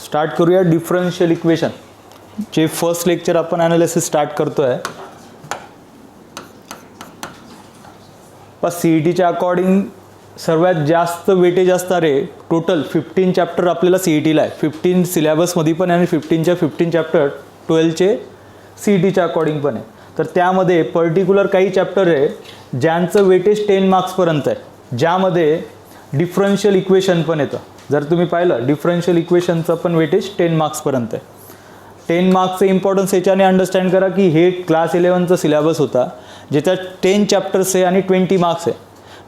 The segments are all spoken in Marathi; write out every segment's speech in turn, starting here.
स्टार्ट करूया डिफरन्शियल इक्वेशन. जे फर्स्ट लेक्चर आपण ॲनालिसिस स्टार्ट करतोय. CETच्या अकॉर्डिंग सर्वात जास्त वेटेज असणारे टोटल 15 चॅप्टर आपल्याला CETला आहे. 15 सिलेबसमध्ये पण आणि 15 चॅप्टर 12चे CETच्या अकॉर्डिंग पण आहे. तर त्यामध्ये पर्टिक्युलर काही चॅप्टर आहे ज्यांचं वेटेज 10 मार्क्सपर्यंत आहे, ज्यामध्ये डिफरन्शियल इक्वेशन पण येतं. जर तुम्ही पाहिलं डिफरन्शियल इक्वेशनचं पण वेटेज 10 मार्क्सपर्यंत आहे. 10 मार्क्सचं इम्पॉर्टन्स याच्याने अंडरस्टँड करा की हे क्लास 11चा सिलेबस होता, ज्याच्यात 10 चॅप्टर्स आहे आणि 20 मार्क्स आहे.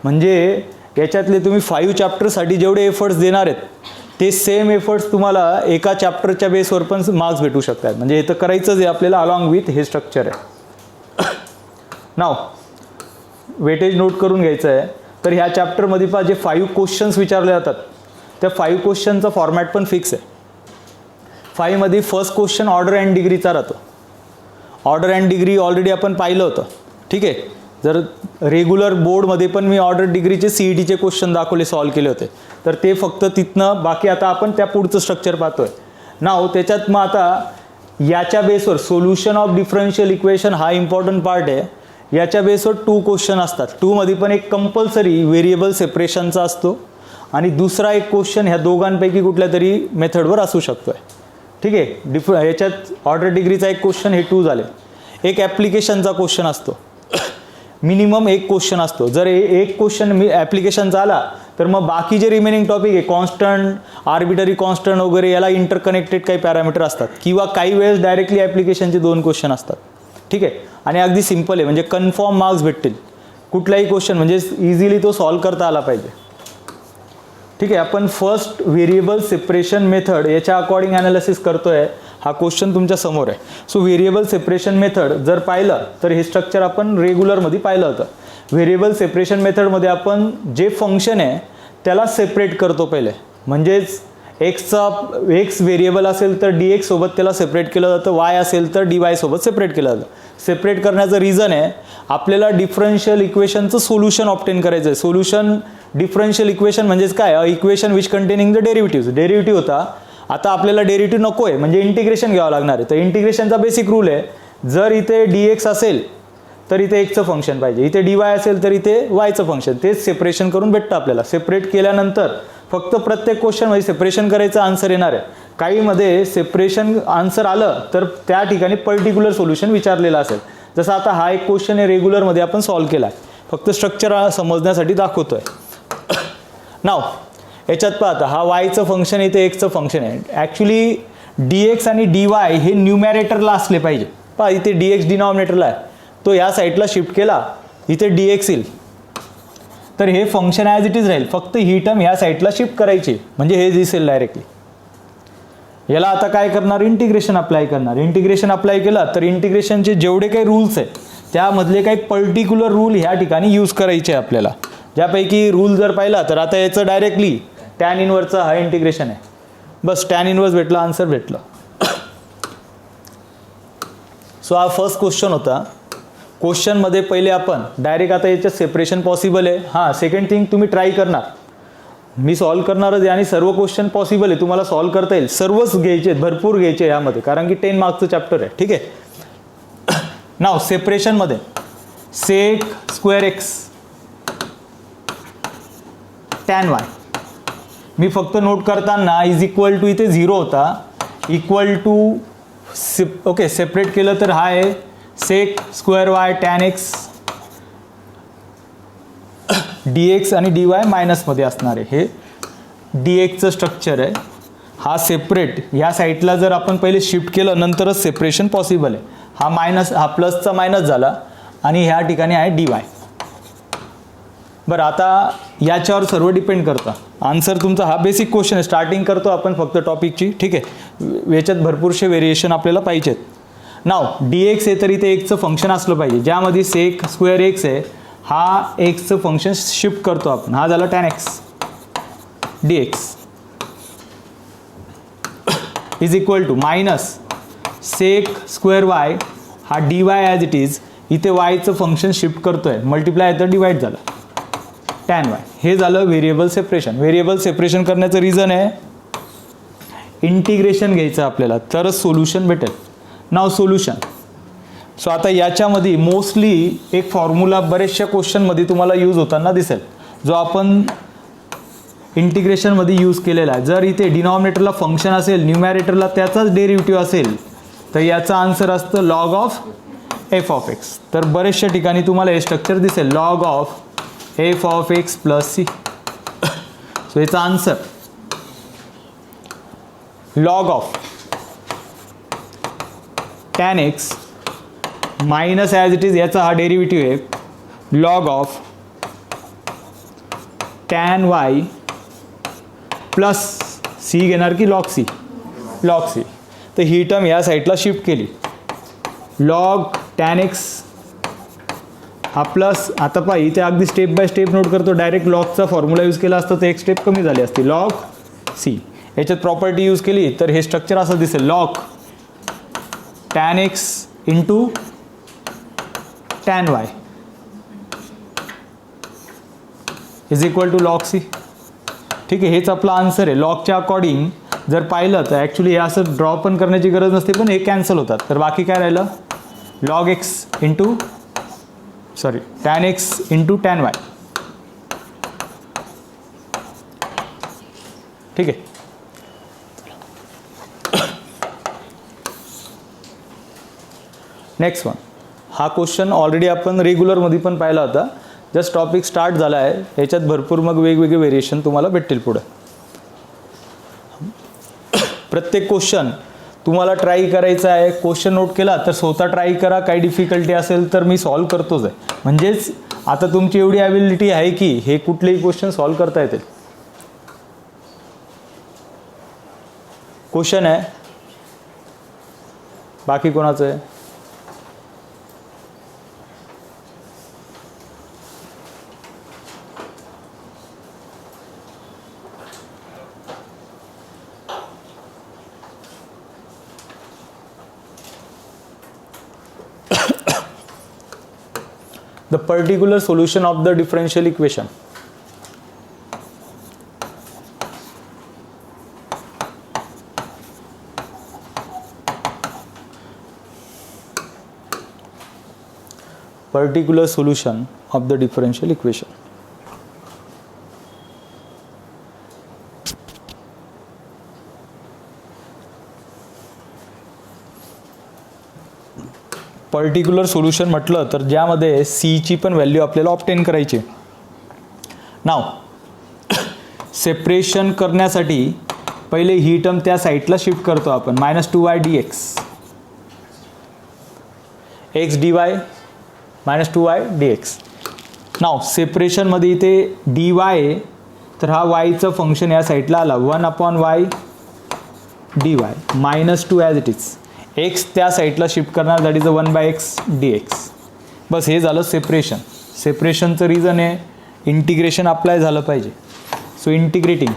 म्हणजे याच्यातले तुम्ही 5 चॅप्टरसाठी जेवढे एफर्ट्स देणार आहेत ते सेम एफर्ट्स तुम्हाला एका चॅप्टरच्या बेसवर पण मार्क्स भेटू शकतात. म्हणजे हे तर करायचंच आहे आपल्याला अलॉंग विथ हे स्ट्रक्चर आहे. नाव वेटेज नोट करून घ्यायचं आहे. तर ह्या चॅप्टरमध्ये जे 5 क्वेश्चन्स विचारले जातात त्या 5 क्वेश्चनचा फॉर्मॅट पण फिक्स आहे. 5 मध्ये फर्स्ट क्वेश्चन ऑर्डर अँड डिग्रीचा राहतो. ऑर्डर अँड डिग्री ऑलरेडी आपण पाहिलं होतं, ठीक आहे. जर रेग्युलर बोर्डमध्ये पण मी ऑर्डर डिग्रीचे CETचे क्वेश्चन दाखवले, सॉल्व केले होते. तर ते फक्त तिथनं, बाकी आता आपण त्या पुढचं स्ट्रक्चर पाहतोय. नाव त्याच्यात मग आता याच्या बेसवर सोल्युशन ऑफ डिफरन्शियल इक्वेशन हा इम्पॉर्टंट पार्ट आहे. याच्या बेसवर 2 क्वेश्चन असतात. 2 मध्ये पण एक कंपल्सरी व्हेरिएबल सेपरेशनचा असतो आणि दुसरा एक क्वेश्चन ह्या दोघांपैकी कुठल्या तरी मेथडवर असू शकतो आहे, ठीक आहे. याच्यात ऑर्डर डिग्रीचा एक क्वेश्चन, हे 2 झाले. एक ॲप्लिकेशनचा क्वेश्चन असतो, मिनिमम एक क्वेश्चन असतो. जर एक क्वेश्चन ॲप्लिकेशनचा आला तर मग बाकी जे रिमेनिंग टॉपिक आहे कॉन्स्टंट, आर्बिटरी कॉन्स्टंट वगैरे, याला इंटरकनेक्टेड काही पॅरामीटर असतात किंवा काही वेळेस डायरेक्टली ॲप्लिकेशनचे 2 क्वेश्चन असतात, ठीक आहे. आणि अगदी सिम्पल आहे, म्हणजे कन्फर्म मार्क्स भेटतील. कुठलाही क्वेश्चन म्हणजे इझिली तो सॉल्व करता आला पाहिजे, ठीक आहे. आपण फर्स्ट व्हेरिएबल सेपरेशन मेथड याच्या अकॉर्डिंग ॲनालिसिस करतोय. हा क्वेश्चन तुमच्या समोर आहे. सो व्हेरिएबल सेपरेशन मेथड जर पाहिलं तर हे स्ट्रक्चर आपण रेग्युलरमध्ये पाहिलं होतं. व्हेरिएबल सेपरेशन मेथडमध्ये आपण जे फंक्शन आहे त्याला सेपरेट करतो पहिले. म्हणजेच एक्स व्हेरिएबल असेल तर dx सोबत त्याला सेपरेट केलं जातं, y असेल तर dy सोबत सेपरेट केलं जातं. सेपरेट करण्याचं रिझन आहे आपल्याला डिफरन्शियल इक्वेशनचं सोल्युशन ऑब्टेन करायचं आहे. सोल्युशन डिफरन्शियल इक्वेशन म्हणजेच काय, equation which containing the derivative. Derivative होता, आता आपल्याला डेरिव्हेटिव्ह नको आहे म्हणजे इंटिग्रेशन घ्यावं लागणार आहे. तर इंटिग्रेशनचा बेसिक रूल आहे, जर इथे dx असेल तर इथे एक्सचं फंक्शन पाहिजे, इथे dy असेल तर इथे वायचं फंक्शन. तेच सेपरेशन करून भेटतं आपल्याला. सेपरेट केल्यानंतर फक्त प्रत्येक क्वेश्चनमध्ये सेपरेशन करायचं, आन्सर येणार आहे. काहीमध्ये सेपरेशन आन्सर आलं तर त्या ठिकाणी पर्टिक्युलर सोल्युशन विचारलेलं असेल. जसं आता हा एक क्वेश्चन आहे रेग्युलरमध्ये आपण सॉल्व केला आहे, फक्त स्ट्रक्चर समजण्यासाठी दाखवतोय. नाव याच्यात पाहता हा वायचं फंक्शन, इथे एक्सचं फंक्शन आहे. ॲक्च्युली dx आणि dy हे न्यूमॅरेटरला असले पाहिजे. पहा इथे dx डिनॉमिनेटरला आहे, तो या साईडला शिफ्ट केला, इथे dx येईल, तर हे फंक्शन ॲज इट इज राहील. फक्त ही टर्म ह्या साईडला शिफ्ट करायची, म्हणजे हे दिसेल डायरेक्टली. याला आता काय करणार, इंटिग्रेशन अप्लाय करणार. इंटिग्रेशन अप्लाय केला तर इंटिग्रेशनचे जेवढे काही रूल्स आहेत त्यामधले काही पर्टिक्युलर रूल ह्या ठिकाणी यूज करायचे आहे आपल्याला. ज्यापैकी रूल जर पाहिला तर आता याचं डायरेक्टली टॅन इनवर्सचा हा इंटिग्रेशन आहे. बस टॅन इनवर्स भेटला, आन्सर भेटलं. सो हा फर्स्ट क्वेश्चन होता. क्वेश्चनमध्ये पहिले आपण डायरेक्ट आता याच्यात सेपरेशन पॉसिबल आहे. हां, सेकंड थिंग तुम्ही ट्राय करणार, मी सॉल्व करणारच आहे आणि सर्व क्वेश्चन पॉसिबल आहे, तुम्हाला सॉल्व करता येईल. सर्वच घ्यायचे, भरपूर घ्यायचे यामध्ये, कारण की 10 मार्क्सचं चॅप्टर आहे, ठीक आहे. नाव सेपरेशनमध्ये sec square x tan y, मी फक्त नोट करताना इज इक्वल टू, इथे 0 होता, इक्वल टू ओके सेपरेट केलं तर हा आहे sec square y tan x dx आणि dy मायनसमध्ये असणार आहे. हे dxचं स्ट्रक्चर आहे. हा सेपरेट ह्या साईडला जर आपण पहिले शिफ्ट केलं नंतरच सेपरेशन पॉसिबल आहे. हा मायनस, हा प्लसचा मायनस झाला आणि ह्या ठिकाणी आहे dy. बरं, आता याच्यावर सर्व डिपेंड करतं. आन्सर तुमचा हा बेसिक क्वेश्चन आहे. स्टार्टिंग करतो आपण फक्त टॉपिकची, ठीक आहे. याच्यात भरपूरसे व्हेरिएशन आपल्याला पाहिजेत. नाव dx आहे तर इथे एक्सचं फंक्शन असलं पाहिजे, ज्यामध्ये सेक स्क्वेअर एक्स आहे. हा एक्सचं फंक्शन शिफ्ट करतो आपण, हा झाला tan x dx is equal to minus sec square y, हा dy ॲज इट इज, इथे वायचं फंक्शन शिफ्ट करतोय, मल्टिप्लाय तर डिवाइड झालं, टॅन वाय. हे झालं व्हेरिएबल सेपरेशन. व्हेरिएबल सेपरेशन करण्याचं रिझन आहे इंटिग्रेशन घ्यायचं आपल्याला, तरच सोल्युशन भेटेल. नाव सोल्युशन. सो आता याच्यामध्ये मोस्टली एक फॉर्म्युला बरेचशा क्वेश्चनमध्ये तुम्हाला यूज होताना दिसेल, जो आपण इंटिग्रेशनमध्ये यूज केलेला आहे. जर इथे डिनॉमिनेटरला फंक्शन असेल, न्यूमॅरेटरला त्याचाच डेरिव्हेटिव्ह असेल, तर याचं आन्सर असतं log of f of x. तर बरेचशा ठिकाणी तुम्हाला हे स्ट्रक्चर दिसेल, log of f of x plus C. So याचा answer log of tan x minus as it is याचा हा डेरिव्हेटिव्ह आहे, log of tan y plus c घेणार की लॉग सी, लॉग सी. तर ही टर्म या साईडला शिफ्ट केली, लॉग टॅन एक्स हा प्लस. आता पहा इथे अगदी स्टेप बाय स्टेप नोट करतो, डायरेक्ट लॉगचा फॉर्म्युला यूज केला असता तर एक स्टेप कमी झाली असती, लॉग सी. याच्यात प्रॉपर्टी यूज केली तर हे स्ट्रक्चर असं दिसेल, log tan x into tan y is equal to log c. ठीक आहे, हेच आपला आन्सर आहे. लॉगच्या अकॉर्डिंग जर पाहिलं तर ॲक्च्युली हे असं ड्रॉ पण करण्याची गरज नसते, पण हे कॅन्सल होतात. तर बाकी काय राहिलं, log x into tan x into tan y. ठीक आहे. Next one. हा क्वेश्चन ऑलरेडी आपण रेग्युलरमध्ये पण पाहिला होता, जस्ट टॉपिक स्टार्ट झाला आहे. याच्यात भरपूर मग वेगवेगळे व्हेरिएशन तुम्हाला भेटतील पुढे. प्रत्येक क्वेश्चन तुम्हाला ट्राय करायचा आहे. क्वेश्चन नोट केला तर स्वतः ट्राय करा, काही डिफिकल्टी असेल तर मी सॉल्व करतोच आहे. म्हणजेच आता तुमची एवढी ॲबिलिटी आहे की हे कुठलेही क्वेश्चन सॉल्व करता येतील. क्वेश्चन आहे बाकी कोणाचं आहे? The particular solution of the differential equation. Particular solution of the differential equation. Particular solution म्हटलं तर ज्यामध्ये सीची पण व्हॅल्यू आपल्याला ऑब्टेन करायची. नाव सेपरेशन करण्यासाठी पहिले ही टर्म त्या साईडला शिफ्ट करतो आपण, -2y dx, x dy -2y dx. नाव सेपरेशनमध्ये इथे dy आहे तर हा yचं फंक्शन या साईडला आला, 1/y dy -2 as it is. X त्या साईडला शिफ्ट करणार, दॅट इज 1/x dx. बस हे झालं सेपरेशन. सेपरेशनचं रिझन आहे इंटिग्रेशन अप्लाय झालं पाहिजे. So integrating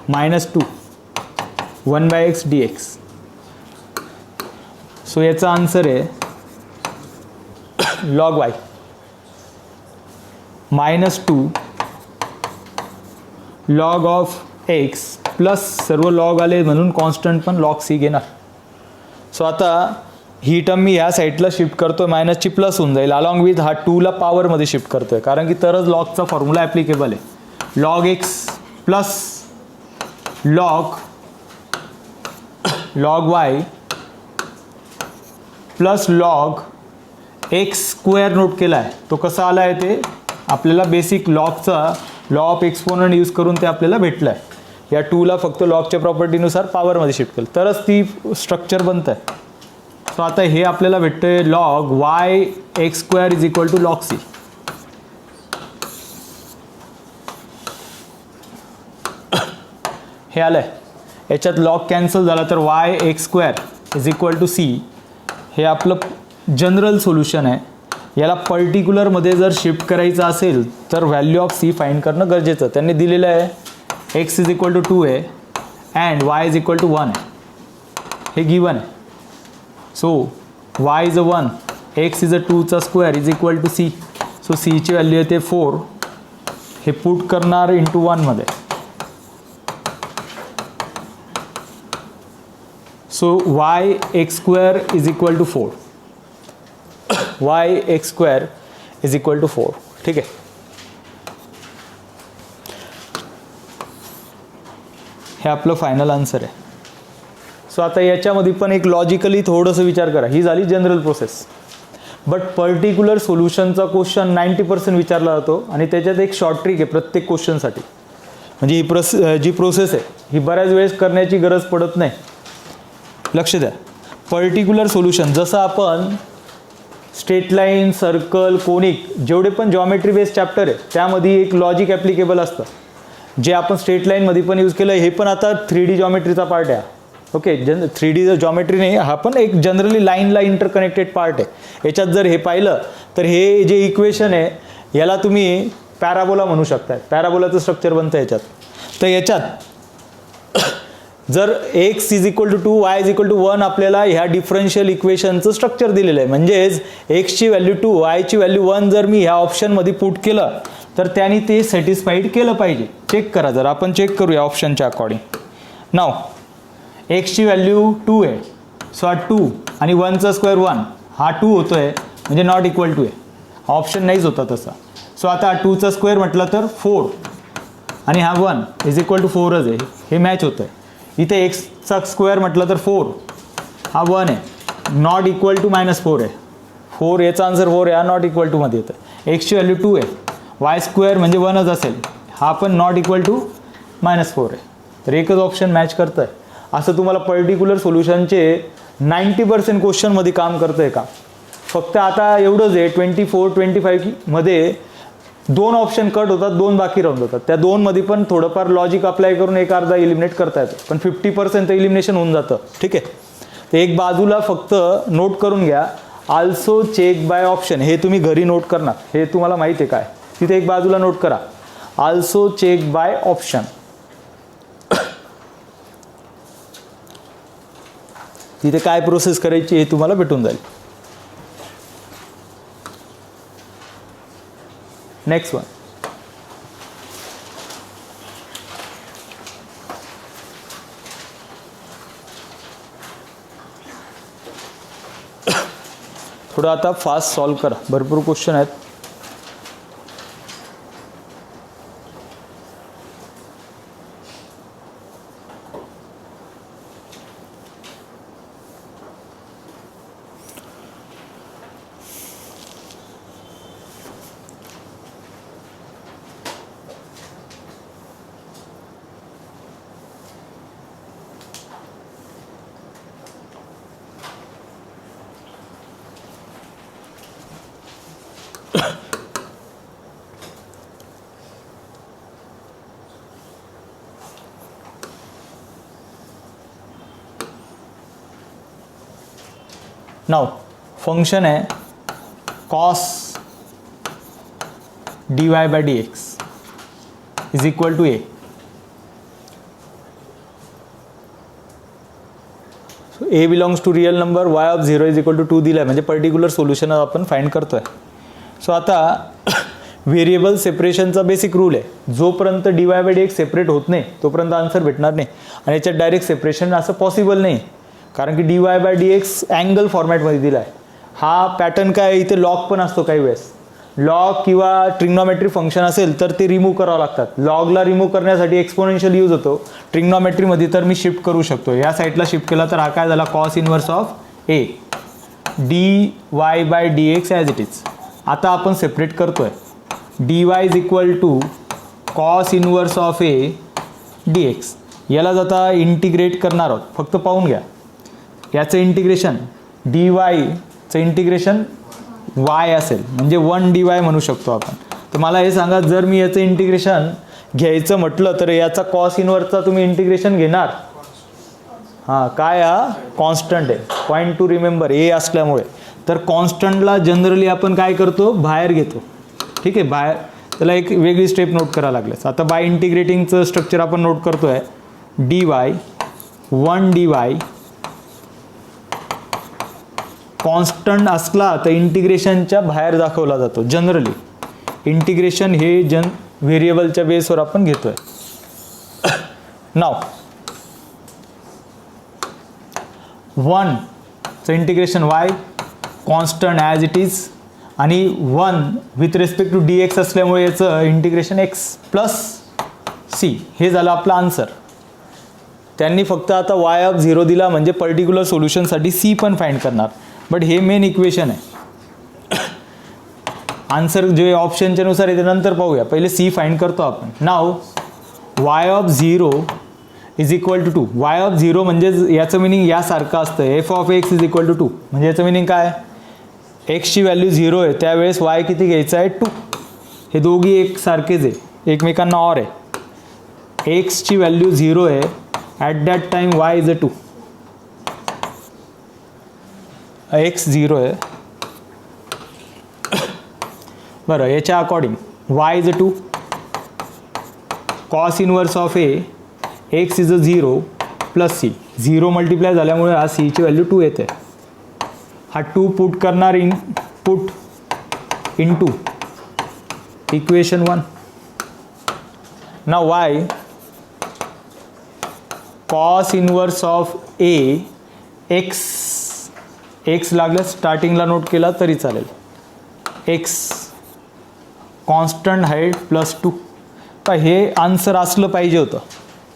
-2 1/x dx. So याचा आन्सर आहे log y -2 log of x plus सर्व लॉग आले म्हणून कॉन्स्टंट पण लॉग सी घेणार. सो आता ही टर्म मी ह्या साईडला शिफ्ट करतोय, मायनसची प्लस होऊन जाईल, अलॉंग विथ हा 2ला पॉवरमध्ये शिफ्ट करतोय, कारण की तरच लॉगचा फॉर्म्युला ॲप्लिकेबल आहे. Log x plus log y plus log x square note केला आहे. तो कसा आला आहे ते आपल्याला बेसिक लॉगचा लॉ ऑफ एक्सपोनंट यूज करून ते आपल्याला भेटलं आहे. या 2ला फक्त लॉगच्या प्रॉपर्टीनुसार पॉवरमध्ये शिफ्ट केलं तरच ती स्ट्रक्चर बनतं आहे. सो आता हे आपल्याला भेटतं आहे log y x square is equal to log c. हे आलं आहे. याच्यात लॉग कॅन्सल झाला तर y x square is equal to C. हे आपलं जनरल सोल्युशन आहे. याला पर्टिक्युलरमध्ये जर शिफ्ट करायचं असेल तर व्हॅल्यू ऑफ सी फाइंड करणं गरजेचं. त्यांनी दिलेलं आहे x इज इक्वल टू 2 आहे and y is equal to 1 आहे. हे गिवन आहे. So y is a 1, x is a 2चा square is equal to c. So c ची व्हॅल्यू येते 4. हे पुट करणार इंटू 1 मध्ये. So y x square is equal to 4. y x square is equal to 4. ठीक आहे. हे आपलं फायनल आन्सर आहे. सो आता याच्यामध्ये पण एक लॉजिकली थोडंसं विचार करा. ही झाली जनरल प्रोसेस. बट पर्टिक्युलर सोल्युशनचा क्वेश्चन 90% विचारला जातो आणि त्याच्यात एक शॉर्ट ट्रिक आहे प्रत्येक क्वेश्चनसाठी. म्हणजे ही जी प्रोसेस आहे ही बऱ्याच वेळेस करण्याची गरज पडत नाही. लक्ष द्या. पर्टिक्युलर सोल्युशन जसं आपण स्ट्रेट लाईन, सर्कल, कोनिक जेवढे पण जॉमेट्री बेस्ड चॅप्टर आहे त्यामध्ये एक लॉजिक ॲप्लिकेबल असतं जे आपण स्ट्रेट लाईनमध्ये पण यूज केलं. हे पण आता 3D जॉमेट्रीचा पार्ट आहे. ओके, 3D जॉमेट्री नाही, हा पण एक जनरली लाईनला इंटरकनेक्टेड पार्ट आहे. याच्यात जर हे पाहिलं तर हे जे इक्वेशन आहे याला तुम्ही पॅराबोला म्हणू शकता. पॅराबोलाचं स्ट्रक्चर बनतं याच्यात. तर याच्यात जर x is equal to 2, y is equal to 1 आपल्याला ह्या डिफरन्शियल इक्वेशनचं स्ट्रक्चर दिलेलं आहे. म्हणजेच x ची व्हॅल्यू 2, y ची व्हॅल्यू 1 जर मी ह्या ऑप्शनमध्ये पुट केलं तर त्याने ते सॅटिस्फाईड केलं पाहिजे. चेक करा. जर आपण चेक करूया ऑप्शनच्या अकॉर्डिंग. नाव x ची व्हॅल्यू 2 आहे. सो हा 2 आणि 1चा स्क्वेअर 1, हा 2 होतो आहे म्हणजे नॉट इक्वल टू आहे. हा ऑप्शन नाहीच होता तसा. सो आता 2चा स्क्वेअर म्हटलं तर 4 आणि हा 1 इज इक्वल टू 4च आहे. हे मॅच होतं आहे. इथे एक्सचा स्क्वेअर म्हटलं तर 4, हा 1 आहे, नॉट इक्वल टू -4 आहे. 4 याचा आन्सर 4 आहे, हा नॉट इक्वल टूमध्ये येतं. एक्सची व्हॅल्यू 2 आहे, वाय स्क्वेअर म्हणजे 1च असेल, हा पण नॉट इक्वल टू -4 आहे. तर एकच ऑप्शन मॅच करतं आहे. असं तुम्हाला पर्टिक्युलर सोल्युशनचे 90% क्वेश्चनमध्ये काम करतं आहे का. फक्त आता एवढंच आहे 24-25 मध्ये 2 ऑप्शन कट होतात, 2 बाकी राहून जातात. त्या 2 मध्ये पण थोडंफार लॉजिक अप्लाय करून एक अर्धा इलिमिनेट करता येतं. पण 50% तर इलिमिनेशन होऊन जातं. ठीक आहे. तर एक बाजूला फक्त नोट करून घ्या, आल्सो चेक बाय ऑप्शन. हे तुम्ही घरी नोट करणार, हे तुम्हाला माहिती आहे काय. तिथे एक बाजूला नोट करा, आल्सो चेक बाय ऑप्शन. तिथे काय प्रोसेस करायची हे तुम्हाला भेटून जाईल. Next one. थोडं आता फास्ट सॉल्व करा, भरपूर क्वेश्चन आहेत. नाउ फंक्शन है cos dy by dx is equal to a. So a belongs to real number, y of 0 is equal to 2 दिला आहे, म्हणजे पर्टिक्युलर सोल्युशन आपण फाइंड करतोय. सो आता व्हेरिएबल सेपरेशनचा बेसिक रूल आहे, जोपर्यंत dy by dx सेपरेट होत नाही तोपर्यंत आन्सर भेटणार नाही. आणि याच्यात डायरेक्ट सेपरेशन असं पॉसिबल नाही, कारण की dy by dx अँगल फॉर्मॅटमध्ये दिला आहे. हा पॅटर्न काय, इथे लॉग पण असतो काही वेळेस. लॉग किंवा ट्रिग्नॉमेट्री फंक्शन असेल तर ते रिमूव्ह करावं लागतात. लॉगला रिमूव्ह करण्यासाठी एक्सपोनेन्शियल यूज होतो. ट्रिग्नॉमेट्रीमध्ये तर मी शिफ्ट करू शकतो, या साईडला शिफ्ट केला तर हा काय झाला, cos inverse of a d y by d x as it is. आता आपण सेपरेट करतोय, d y is equal to cos inverse of a d x. याला जाता इंटिग्रेट करणार आहोत, फक्त पाहून घ्या. याचं इंटिग्रेशन डी वायचं इंटिग्रेशन वाय असेल, म्हणजे 1 dy म्हणू शकतो आपण. तर मला हे सांगा, जर मी याचं इंटिग्रेशन घ्यायचं म्हटलं तर याचा कॉस इनवर्सचा तुम्ही इंटिग्रेशन घेणार. हां, काय हा कॉन्स्टंट आहे, पॉईंट टू रिमेंबर ए असल्यामुळे. तर कॉन्स्टंटला जनरली आपण काय करतो, बाहेर घेतो. ठीक आहे, बाहेर. त्याला एक वेगळी स्टेप नोट करायला लागल्यास. आता बाय इंटिग्रेटिंगचं स्ट्रक्चर आपण नोट करतोय, dy 1 dy कॉन्स्टंट असला तर इंटिग्रेशनच्या बाहेर दाखवला जातो. जनरली इंटिग्रेशन हे व्हेरिएबलच्या बेसवर आपण घेतोय. नाव 1चं integration y constant as it is आणि 1 विथ रिस्पेक्ट टू dx असल्यामुळे याचं इंटिग्रेशन x प्लस c हे झालं आपलं आन्सर. त्यांनी फक्त आता y(0) दिला म्हणजे पर्टिक्युलर सोल्युशनसाठी c पण फाइंड करणार, बट हे मेन इक्वेशन आहे. आन्सर जे ऑप्शनच्या नुसार आहे ते नंतर पाहूया, पहिले c फाइंड करतो आपण. नाव y(0) is equal to 2. y(0) म्हणजे याचं मिनिंग यासारखं असतं, f(x) इज इक्वल टू 2. म्हणजे याचं मिनिंग काय, एक्सची व्हॅल्यू 0 आहे त्यावेळेस y किती घ्यायचं आहे 2. हे दोघी एकसारखेच आहे, एकमेकांना ऑर आहे. एक्सची व्हॅल्यू 0 आहे at that time y is a 2. x 0 आहे. बरं, याच्या according y is a 2, cos inverse of a x is a 0 plus c. 0 multiply झाल्यामुळे हा c ची व्हॅल्यू 2 येते. हा 2 पुट करणार put into equation 1. Now y cos inverse of a x लागलं स्टार्टिंगला नोट केला तरी चालेल. x constant height plus 2. तर हे आन्सर असलं पाहिजे होतं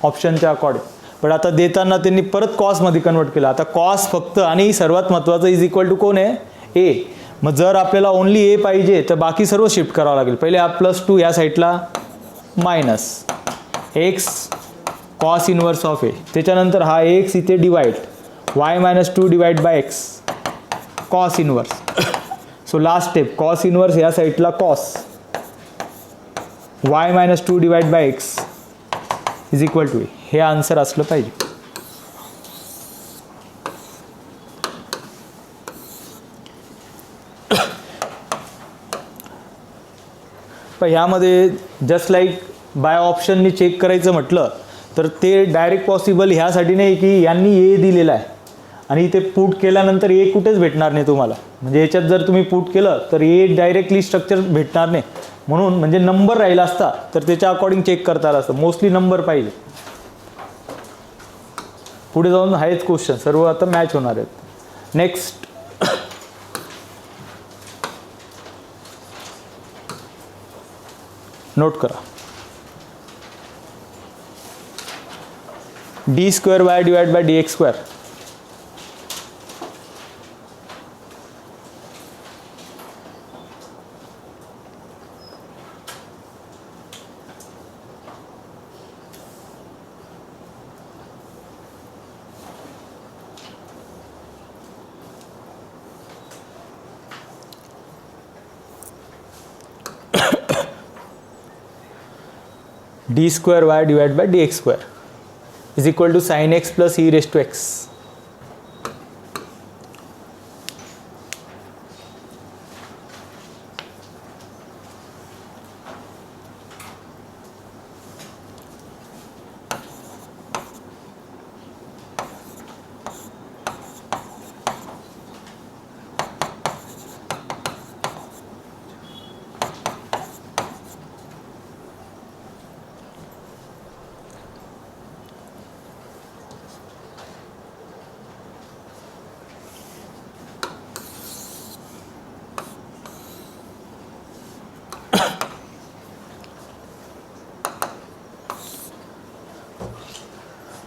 ऑप्शनच्या अकॉर्डिंग, पण आता देताना त्यांनी परत कॉसमध्ये कन्वर्ट केलं. आता कॉस फक्त आणि सर्वात महत्त्वाचं इज इक्वल टू कोण आहे, ए. मग जर आपल्याला ओनली ए पाहिजे तर बाकी सर्व शिफ्ट करावं लागेल. पहिले हा +2 या साईडला minus x cos inverse of a, त्याच्यानंतर हा एक्स इथे divide y-2 divide by x cos inverse. So last step cos inverse या साईडला cos y-2 divide by x is equal to a. हे आन्सर असलं पाहिजे. पण ह्यामध्ये जस्ट लाईक बाय ऑप्शननी चेक करायचं म्हटलं तर ते डायरेक्ट पॉसिबल ह्यासाठी नाही की यांनी ए दिलेला आहे आणि ते पुट केल्यानंतर ए कुठेच भेटणार नाही तुम्हाला. म्हणजे याच्यात जर तुम्ही पुट केलं तर ए डायरेक्टली स्ट्रक्चर भेटणार नाही. म्हणून म्हणजे नंबर राहिला असता तर त्याच्या अकॉर्डिंग चेक करता आलं असतं. मोस्टली नंबर पाहिजे. पुढे जाऊन आहेच क्वेश्चन सर्व आता मॅच होणार आहेत. नेक्स्ट नोट करा, d² divide by dx². d² divide by dx² is equal to sin x plus e raised to x.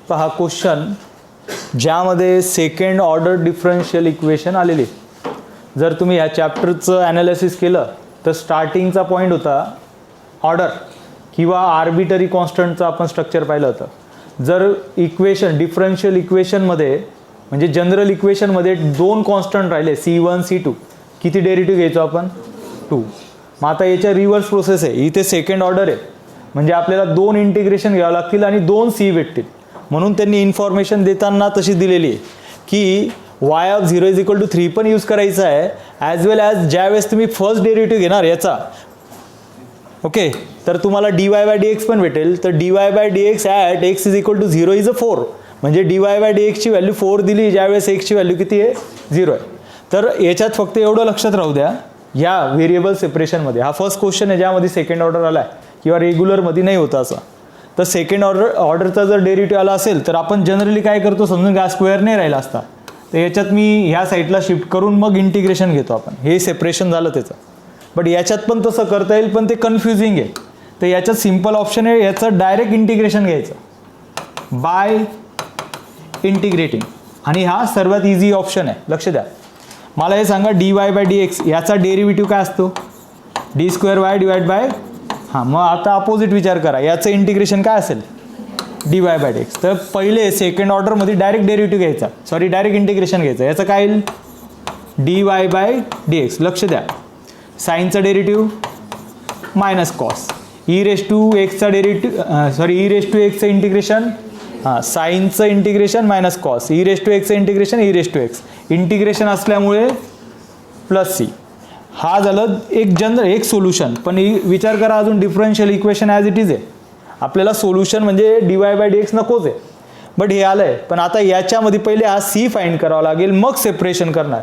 पहा क्वेश्चन ज्यामध्ये सेकंड ऑर्डर डिफरन्शियल इक्वेशन आलेली. जर तुम्ही ह्या चॅप्टरचं ॲनालिसिस केलं तर स्टार्टिंगचा पॉईंट होता ऑर्डर किंवा आर्बिटरी कॉन्स्टंटचं आपण स्ट्रक्चर पाहिलं होतं. जर इक्वेशन डिफरन्शियल इक्वेशनमध्ये म्हणजे जनरल इक्वेशनमध्ये 2 कॉन्स्टंट राहिले C1 C2, किती डेरिव्हेटिव्ह घ्यायचो आपण 2. मग आता याच्या रिव्हर्स प्रोसेस आहे, इथे सेकंड ऑर्डर आहे म्हणजे आपल्याला 2 इंटिग्रेशन घ्यावं लागतील आणि 2 C भेटतील. म्हणून त्यांनी इन्फॉर्मेशन देताना तशी दिलेली आहे की y(0) इज इक्वल टू 3 पण यूज करायचं आहे ॲज वेल ॲज ज्यावेळेस तुम्ही फर्स्ट डेरिव्हेटिव्ह घेणार याचा, ओके, तर तुम्हाला dy/dx पण भेटेल. तर dy/dx at x is equal to 0 is a 4. म्हणजे dy/dx ची व्हॅल्यू 4 दिली ज्यावेळेस x ची व्हॅल्यू किती आहे 0 आहे. तर याच्यात फक्त एवढं लक्षात राहू द्या, या व्हेरिएबल सेपरेशनमध्ये हा फर्स्ट क्वेश्चन आहे ज्यामध्ये सेकंड ऑर्डर आला आहे किंवा रेग्युलरमध्ये नाही होता असं. तर सेकंड ऑर्डरचा जर डेरिव्हेटिव्ह आला असेल तर आपण जनरली काय करतो, समजून घ्या स्क्वेअर नाही राहिला असता तर याच्यात मी ह्या साईडला शिफ्ट करून मग इंटिग्रेशन घेतो आपण, हे सेपरेशन झालं त्याचं. बट याच्यात पण तसं करता येईल पण ते कन्फ्युजिंग आहे. तर याच्यात सिम्पल ऑप्शन आहे याचं डायरेक्ट इंटिग्रेशन घ्यायचं बाय इंटिग्रेटिंग, आणि हा सर्वात इझी ऑप्शन आहे. लक्ष द्या, मला हे सांगा dy बाय dx याचा डेरिव्हेटिव्ह काय असतो, D square Y divide bye, हां मग आता अपोजिट विचार करा, याचं इंटिग्रेशन काय असेल dy बाय dx. तर पहिले सेकंड ऑर्डरमध्ये डायरेक्ट डेरिव्हेटिव्ह घ्यायचा, सॉरी डायरेक्ट इंटिग्रेशन घ्यायचं. याचं काय येईल dy बाय dx. लक्ष द्या, साईनचा derivative minus cos, e raise to एक्सचा derivative sorry e raise to एक्सचं इंटिग्रेशन, हां साईनचं integration minus cos, e raise to एक्सचं integration e raise to x, integration असल्यामुळे प्लस सी. हा झालं एक सोल्युशन. पण विचार करा अजून differential equation as it is आहे, आपल्याला सोल्युशन म्हणजे dy बाय dx नकोच आहे. बट हे आलं आहे, पण आता याच्यामध्ये पहिले हा सी फाइंड करावा लागेल, मग सेपरेशन करणार.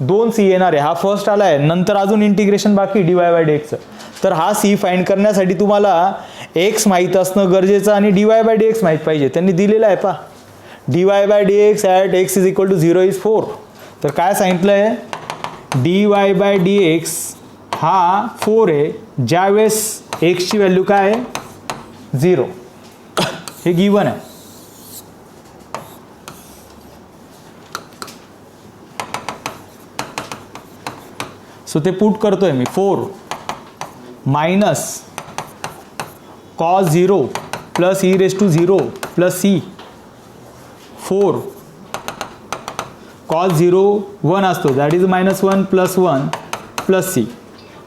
2 सी येणार आहे, हा फर्स्ट आला आहे, नंतर अजून इंटिग्रेशन बाकी dy बाय dxचं. तर हा सी फाइंड करण्यासाठी तुम्हाला एक्स माहीत असणं गरजेचं आणि dy बाय dx माहीत पाहिजे. त्यांनी दिलेलं आहे पहा, dy by dx at x is equal to 0 is 4. तर काय सांगितलं आहे, dy बाय dx हा 4 आहे ज्यावेळेस एक्सची व्हॅल्यू काय आहे 0. हे गिवन आहे. सो ते पुट करतोय मी, 4 minus cos 0 plus e raise to 0 plus c. 4 कॉस 0 1 असतो, that is -1 plus 1 plus C.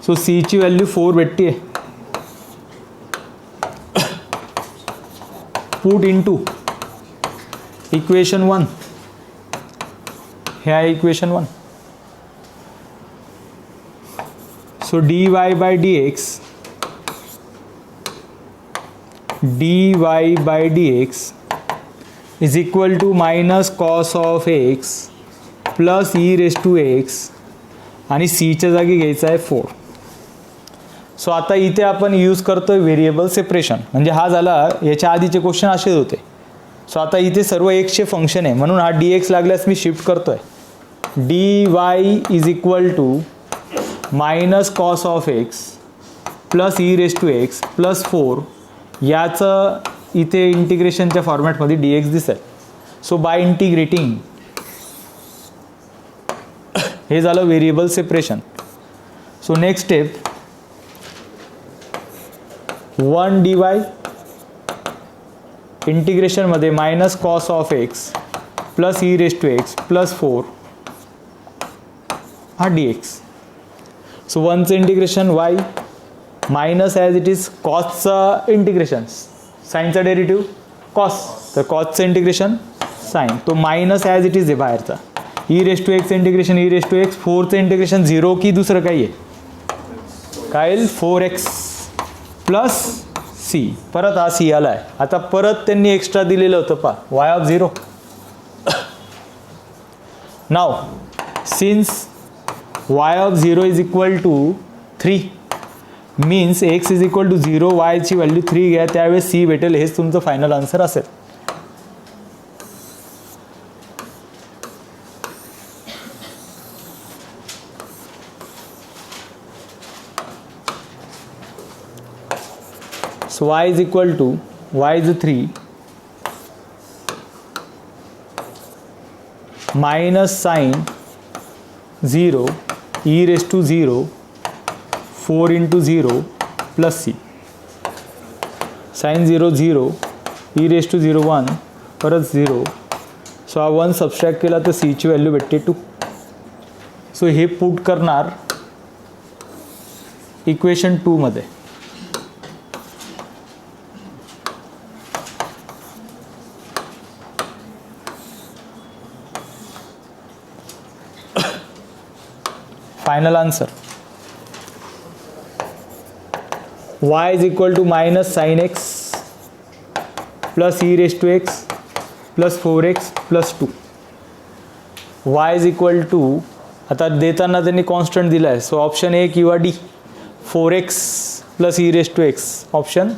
So सीची व्हॅल्यू 4 भेटते. पुट इनटू इक्वेशन 1, हे आहे equation 1. So dy by dx is equal to minus cos of x plus e raise to x आणि सीच्या जागी घ्यायचा आहे 4. सो आता इथे आपण यूज करतोय व्हेरिएबल सेपरेशन, म्हणजे हा झाला, याच्या आधीचे क्वेश्चन असेच होते. सो आता इथे सर्व एक्सचे फंक्शन आहे म्हणून हा dx लागल्यास मी शिफ्ट करतोय. dy is equal to minus cos of x plus e raise to x plus 4, याचं इथे इंटिग्रेशनच्या फॉर्मॅटमध्ये dx दिसेल. सो बाय इंटिग्रेटिंग हे झालं variable separation. So next step 1 dy इंटिग्रेशनमध्ये minus cos of x plus e raise to x plus 4 हा dx. सो 1चं integration y minus as it is कॉसचं इंटिग्रेशन, साईनचा डेरिव्हेटिव्ह कॉस, तर कॉसचं इंटिग्रेशन साईन, तो मायनस ॲज इट इज आहे बाहेरचा. ई रेस टू एक्सचं integration e raise to x, 4चं इंटिग्रेशन 0 की दुसरं काही आहे काय येईल 4x प्लस सी. परत हा सी आला आहे. आता परत त्यांनी एक्स्ट्रा दिलेलं होतं पहा y of 0. Now since y of 0 is equal to 3 means x is equal to 0, y ची व्हॅल्यू 3 घ्या, त्यावेळेस सी भेटेल. हेच तुमचं फायनल आन्सर असेल. So y is equal to, y is 3 minus sine 0 e raised to 0 4 into 0 plus c. Sine 0 0 e raised to 0 1 परत 0. सो हा 1 सबस्ट्रॅक्ट केला तर c ची व्हॅल्यू भेटते 2. सो हे पुट करणार इक्वेशन 2 मध्ये. Final answer y is equal to minus sin x plus e raised to x plus 4x plus 2. y is equal to आता देताना त्यांनी कॉन्स्टंट दिला आहे, सो ऑप्शन ए किंवा D 4x + e⁻x option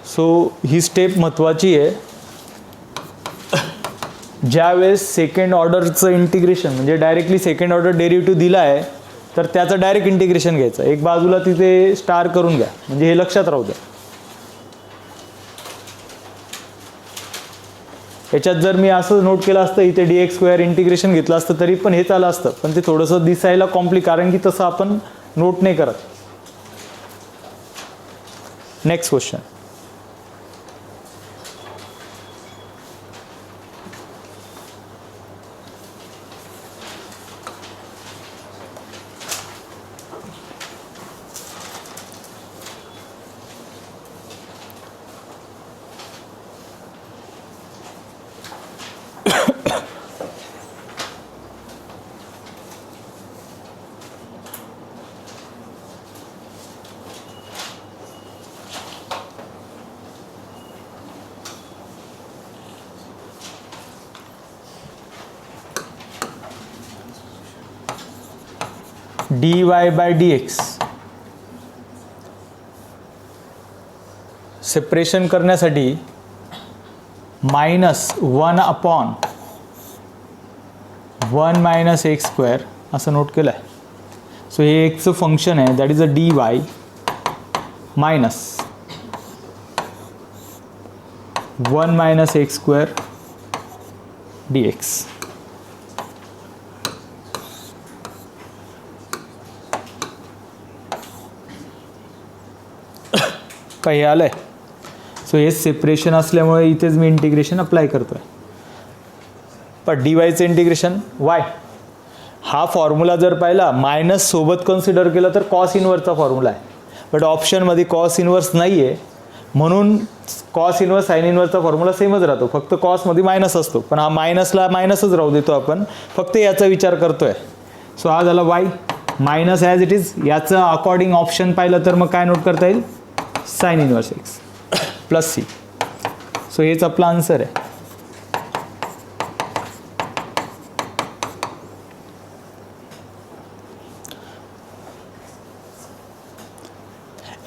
so ही स्टेप महत्त्वाची आहे. ज्यावेळेस सेकंड ऑर्डरचं इंटिग्रेशन म्हणजे डायरेक्टली सेकंड ऑर्डर डेरिव्हेटिव्ह दिला आहे तर त्याचं डायरेक्ट इंटिग्रेशन घ्यायचं. एक बाजूला तिथे स्टार करून घ्या म्हणजे हे लक्षात राहू द्या. याच्यात जर मी असं नोट केलं असतं इथे dx² इंटिग्रेशन घेतलं असतं तरी पण हे चालं असतं, पण ते थोडंसं दिसायला कारण की तसं आपण नोट नाही करत. Next question. dy/dx सेपरेशन करण्यासाठी -1/1 - x² असं नोट केलं आहे. सो हे एक्सचं फंक्शन आहे, that is a dy -1 - x² dx. काही आलंय. सो हे सेपरेशन असल्यामुळे इथेच मी इंटिग्रेशन अप्लाय करतोय. पण डीवायचं इंटिग्रेशन y हा फॉर्म्युला जर पाहिला मायनस सोबत कन्सिडर केला तर कॉस इनवर्सचा फॉर्म्युला आहे, बट ऑप्शनमध्ये कॉस इनवर्स नाही आहे म्हणून कॉस इनवर्स साइन इनवर्सचा फॉर्म्युला सेमच राहतो, फक्त कॉसमध्ये मायनस असतो. पण हा मायनसला मायनसच राहू देतो आपण, फक्त याचा विचार करतोय. सो हा झाला y minus as it is. याचं अकॉर्डिंग ऑप्शन पाहिलं तर मग काय नोट करता येईल sine inverse x + c. So हेच आपला आन्सर आहे.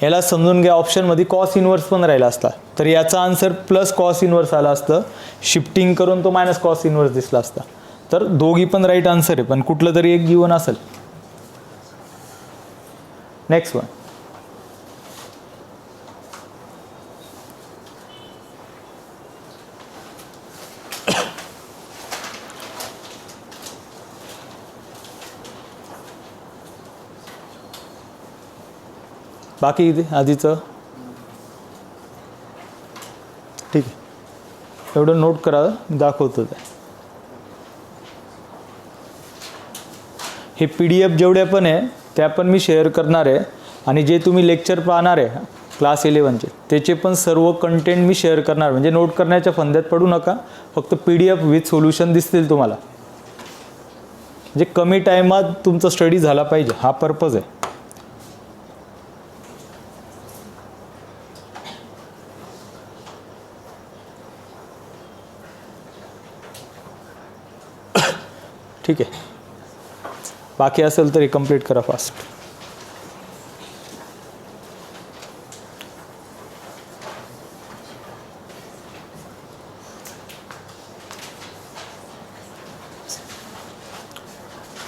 याला समजून घ्या, ऑप्शनमध्ये कॉस इनवर्स पण राहिला असता तर याचा आन्सर प्लस कॉस इनवर्स आला असतं, शिफ्टिंग करून तो मायनस कॉस इनवर्स दिसला असता. तर दोघी पण राईट आन्सर आहे, पण कुठलं तरी एक गिवन असेल. Next one. बाकी इथे आधीचं ठीक आहे, एवढं नोट करा, दाखवतो ते. हे PDF जेवढ्या पण आहे त्या पण मी शेअर करणार आहे, आणि जे तुम्ही लेक्चर पाहणार आहे क्लास 11चे त्याचे पण सर्व कंटेंट मी शेअर करणार. म्हणजे नोट करण्याच्या फंद्यात पडू नका, फक्त PDF विथ सोल्युशन दिसतील तुम्हाला. म्हणजे कमी टायमात तुमचा स्टडी झाला पाहिजे, हा पर्पज आहे. ठीक आहे, बाकी असेल तर कंप्लीट करा फास्ट.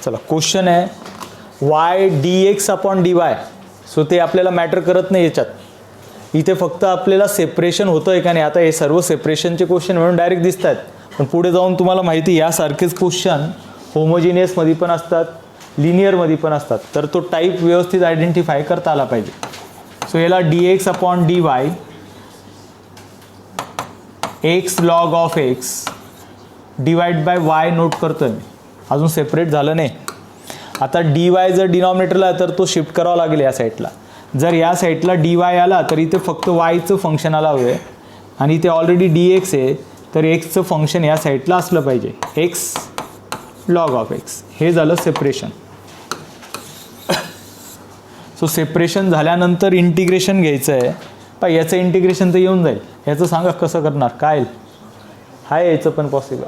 चला, क्वेश्चन आहे y dx/dy. सो ते आपल्याला मॅटर करत नाही याच्यात. इथे फक्त आपल्याला सेपरेशन होतंय का नाही. आता हे सर्व सेपरेशनचे क्वेश्चन म्हणून डायरेक्ट दिसत आहेत, पण पुढे जाऊन तुम्हाला माहिती यासारखेच क्वेश्चन होमोजिनियसमध्ये पण असतात, लिनियरमध्ये पण असतात. तर तो टाईप व्यवस्थित आयडेंटिफाय करता आला पाहिजे. सो याला dx/dy x log of x divide by y note करतोय मी, अजून सेपरेट झालं नाही. आता dy जर डिनॉमिनेटरला तर तो शिफ्ट करावा लागेल या साईडला. जर या साईडला dy आला तर इथे फक्त yचं फंक्शन आला हवं आहे, आणि इथे ऑलरेडी dx आहे तर xचं फंक्शन या साईडला असलं पाहिजे, x log of x. हे झालं सेपरेशन. सो सेपरेशन झाल्यानंतर इंटिग्रेशन घ्यायचं आहे. पण याचं इंटिग्रेशन तर येऊन जाईल, याचं सांगा कसं करणार काय. आहे याचं पण पॉसिबल.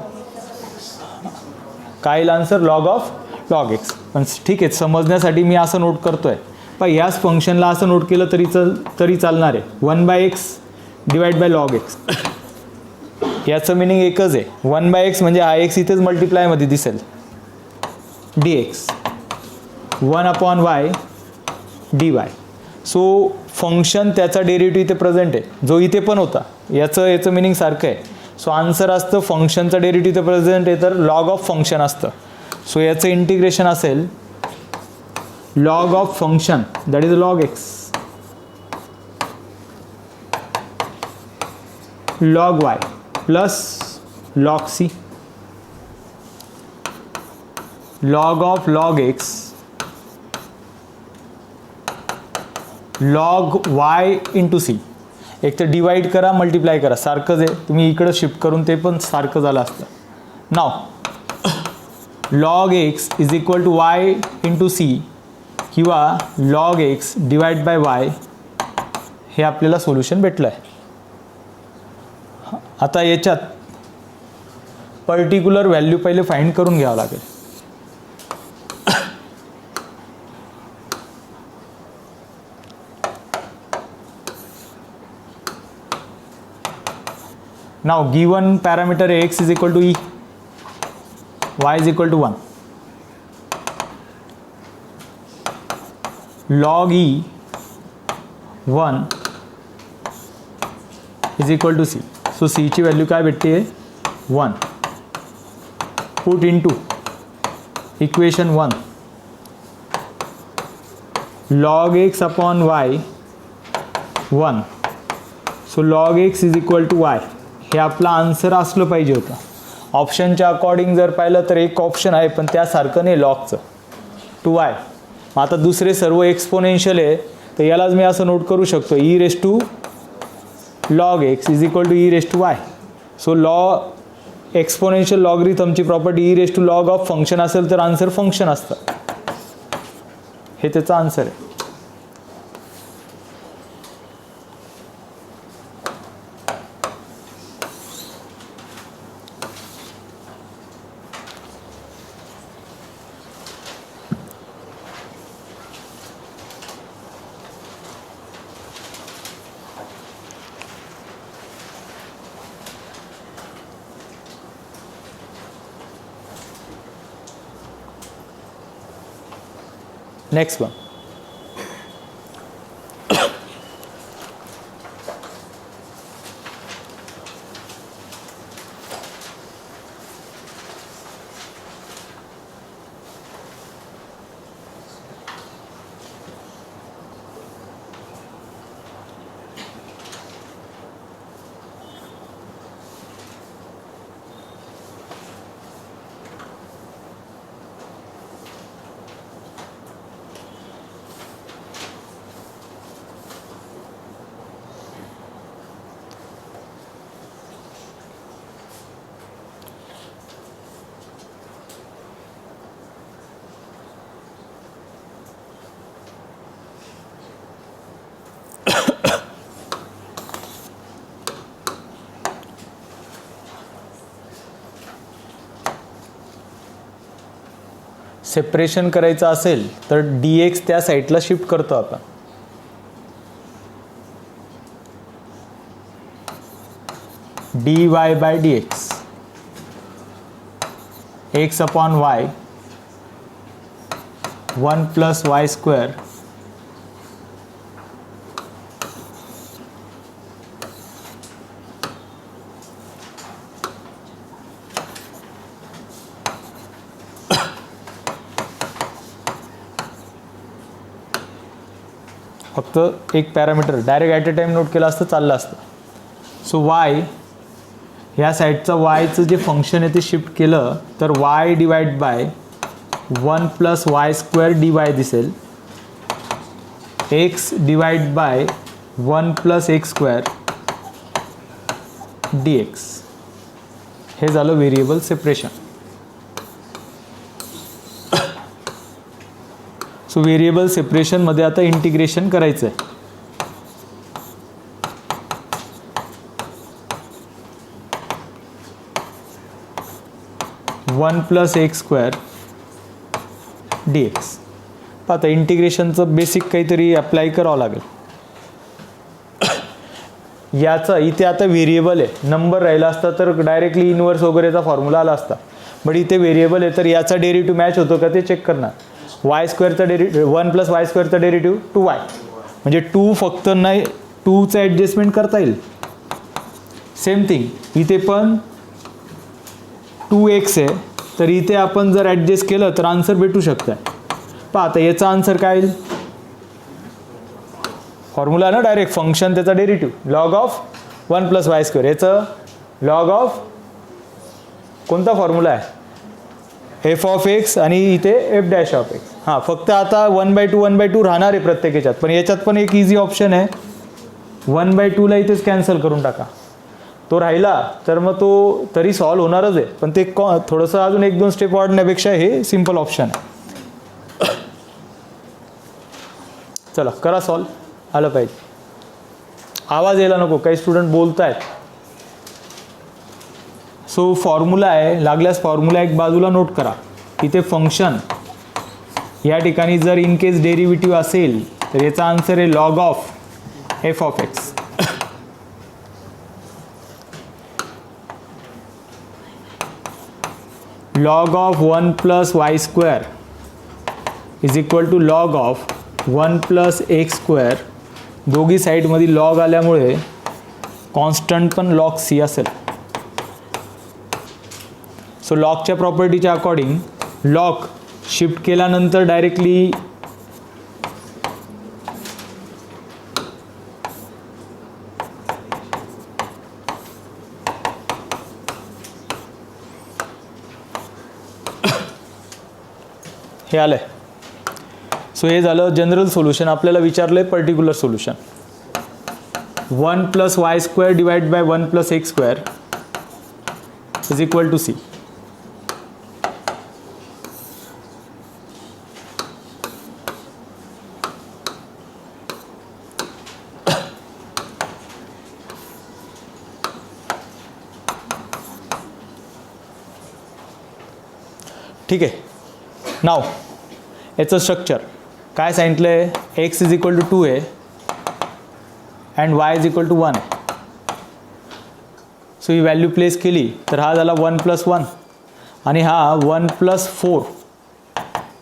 काय येईल answer? Log of log x. पण ठीक आहे, समजण्यासाठी मी असं नोट करतो आहे. पण याच फंक्शनला असं नोट केलं तरी चालणार आहे. 1/x divide by log x. याचं मिनिंग एकच आहे. 1/x म्हणजे हा एक्स इथेच मल्टिप्लायमध्ये दिसेल. dx 1/y dy. So function त्याचा डेरिव्हेटिव्ह इथे प्रेझेंट आहे, जो इथे पण होता. याचं मिनिंग सारखं आहे. सो आन्सर असतं फंक्शनचं डेरिव्हेटिव्ह इथे प्रेझेंट आहे तर लॉग ऑफ फंक्शन असतं. सो याचं इंटिग्रेशन असेल log of function that is log x log y plus log c log of log x log y into c. एक तर डिवाइड करा मल्टिप्लाय करा, सारखंच आहे. तुम्ही इकडं शिफ्ट करून ते पण सारखं झालं असतं. नाव log x is equal to y into c किंवा log x divide by y, हे आपल्याला सोल्युशन भेटलं आहे. आता याच्यात पर्टिक्युलर व्हॅल्यू पहिले फाइंड करून घ्यावं लागेल. Now given parameter x is equal to e, y is equal to 1. Log e 1 is equal to c. So c ची व्हॅल्यू काय भेटते? 1. Put into equation 1. Log x upon y 1. So log x is equal to y. हे आपला आन्सर असलं पाहिजे होतं. ऑप्शनच्या अकॉर्डिंग जर पाहिलं तर एक ऑप्शन आहे पण त्यासारखं नाही लॉगचं, टू वाय. आता दुसरे सर्व एक्सपोनेन्शियल आहे तर यालाच मी असं नोट करू शकतो e raise to log x is equal to e raise to y. So exponential लॉगरिथमची property e raise to log of function असेल तर आन्सर फंक्शन असतं. हे त्याचं आन्सर आहे. Next one. सेपरेशन करायचं असेल तर dx त्या साईडला शिफ्ट करतो आपण. dy by dx x upon y 1 plus y square फक्त एक parameter direct at a time note केलं असतं चाललं असतं. सो y ह्या साईडचं yचं जे फंक्शन आहे ते शिफ्ट केलं तर y divide by 1 plus y square dy दिसेल. x divide by 1 plus x square dx. हे झालं व्हेरिएबल सेपरेशन. सो व्हेरिएबल सेपरेशनमध्ये आता इंटिग्रेशन करायचं आहे. 1 + x² dx. आता इंटिग्रेशनचं बेसिक काहीतरी अप्लाय करावं लागेल. याचा इथे आता व्हेरिएबल आहे, नंबर राहिला असता तर डायरेक्टली इनवर्स वगैरेचा फॉर्म्युला आला असता, बट इथे व्हेरिएबल आहे तर याचा डेरिव्हेटिव्ह मॅच होतो का ते चेक करणार. y² चा डेरिव्हेटिव्ह 1 + y² चा डेरिव्हेटिव्ह 2y, म्हणजे 2 फक्त नाही 2चं ॲडजस्टमेंट करता येईल. सेम थिंग इथे पण 2x आहे, तर इथे आपण जर ॲडजस्ट केलं तर आन्सर भेटू शकतं. पहा आता याचा आन्सर काय येईल, फॉर्म्युला ना डायरेक्ट फंक्शन त्याचा डेरिव्हेटिव्ह लॉग ऑफ 1 + y². याचं लॉग ऑफ कोणता फॉर्म्युला आहे, f(x) आणि इथे f'(x). हां, फक्त आता 1/2 1/2 राहणार आहे प्रत्येक याच्यात, पण याच्यात पण एक इझी ऑप्शन आहे, 1/2ला इथेच कॅन्सल करून टाका. तो राहिला तर मग तो तरी सॉल्व होणारच आहे, पण ते थोडंसं अजून 1-2 स्टेप वाढण्यापेक्षा हे सिम्पल ऑप्शन आहे. चला करा सॉल्व. आलं पाहिजे, आवाज यायला नको, काही स्टुडंट बोलत आहेत. सो फॉर्म्युला आहे, लागल्यास फॉर्म्युला एक बाजूला नोट करा. इथे फंक्शन या ठिकाणी जर इन केस डेरिव्हेटिव्ह असेल तर याचा आन्सर आहे log of f(x). Log of 1 + y² is equal to log of 1 + x². दोघी साईडमध्ये लॉग आल्यामुळे कॉन्स्टंट पण लॉग c असेल. सो लॉगच्या प्रॉपर्टीच्या अकॉर्डिंग लॉग शिफ्ट केल्यानंतर डायरेक्टली हे आलंय. सो हे झालं जनरल सोल्युशन. आपल्याला विचारलंय particular solution. 1 + y² divide by 1 + x² is equal to c. ठीक आहे. नाव याचं स्ट्रक्चर काय सांगितलं आहे, x इज इक्वल टू 2 आहे and y is equal to 1 आहे. सो ही व्हॅल्यू प्लेस केली तर हा झाला 1 + 1 आणि हा 1 + 4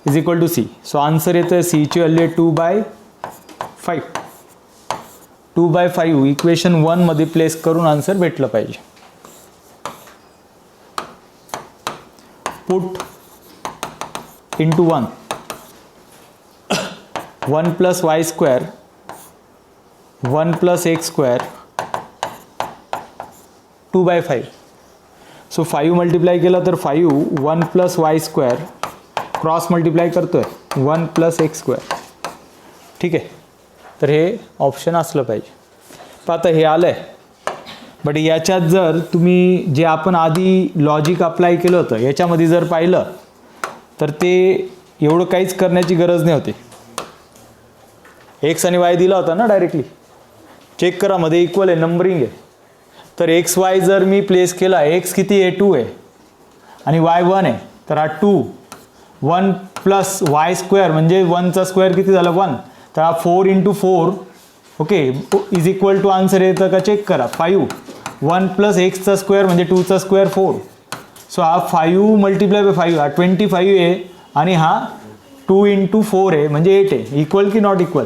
is equal to c. So answer येतं आहे c ची व्हॅल्यू 2/5. 2/5 इक्वेशन 1 मध्ये प्लेस करून आन्सर भेटलं पाहिजे. Put into 1 1 + y², 1 + x², 2/5. So 5 multiply केलं तर 5 1 + y² क्रॉस मल्टिप्लाय करतोय 1 + x². ठीक आहे, तर हे ऑप्शन असलं पाहिजे. पण आता हे आलं आहे, बट याच्यात जर तुम्ही जे आपण आधी लॉजिक अप्लाय केलं होतं याच्यामध्ये जर पाहिलं तर ते एवढं काहीच करण्याची गरज नाही होती. एक्स आणि वाय दिला होता ना डायरेक्टली, चेक करा मध्ये इक्वल आहे, नंबरिंग आहे. तर एक्स वाय जर मी प्लेस केला, एक्स किती आहे 2 आहे आणि वाय 1 आहे, तर हा 2 1 + y² म्हणजे 1चा स्क्वेअर किती झाला 1, तर हा 4 × 4 okay is equal to answer येतं का चेक करा 5. 1 + x² म्हणजे 2चा स्क्वेअर 4. सो हा 5 मल्टिप्लाय बाय 5 हा 25 आहे आणि हा 2 × 4 आहे म्हणजे 8 आहे. इक्वल की not equal,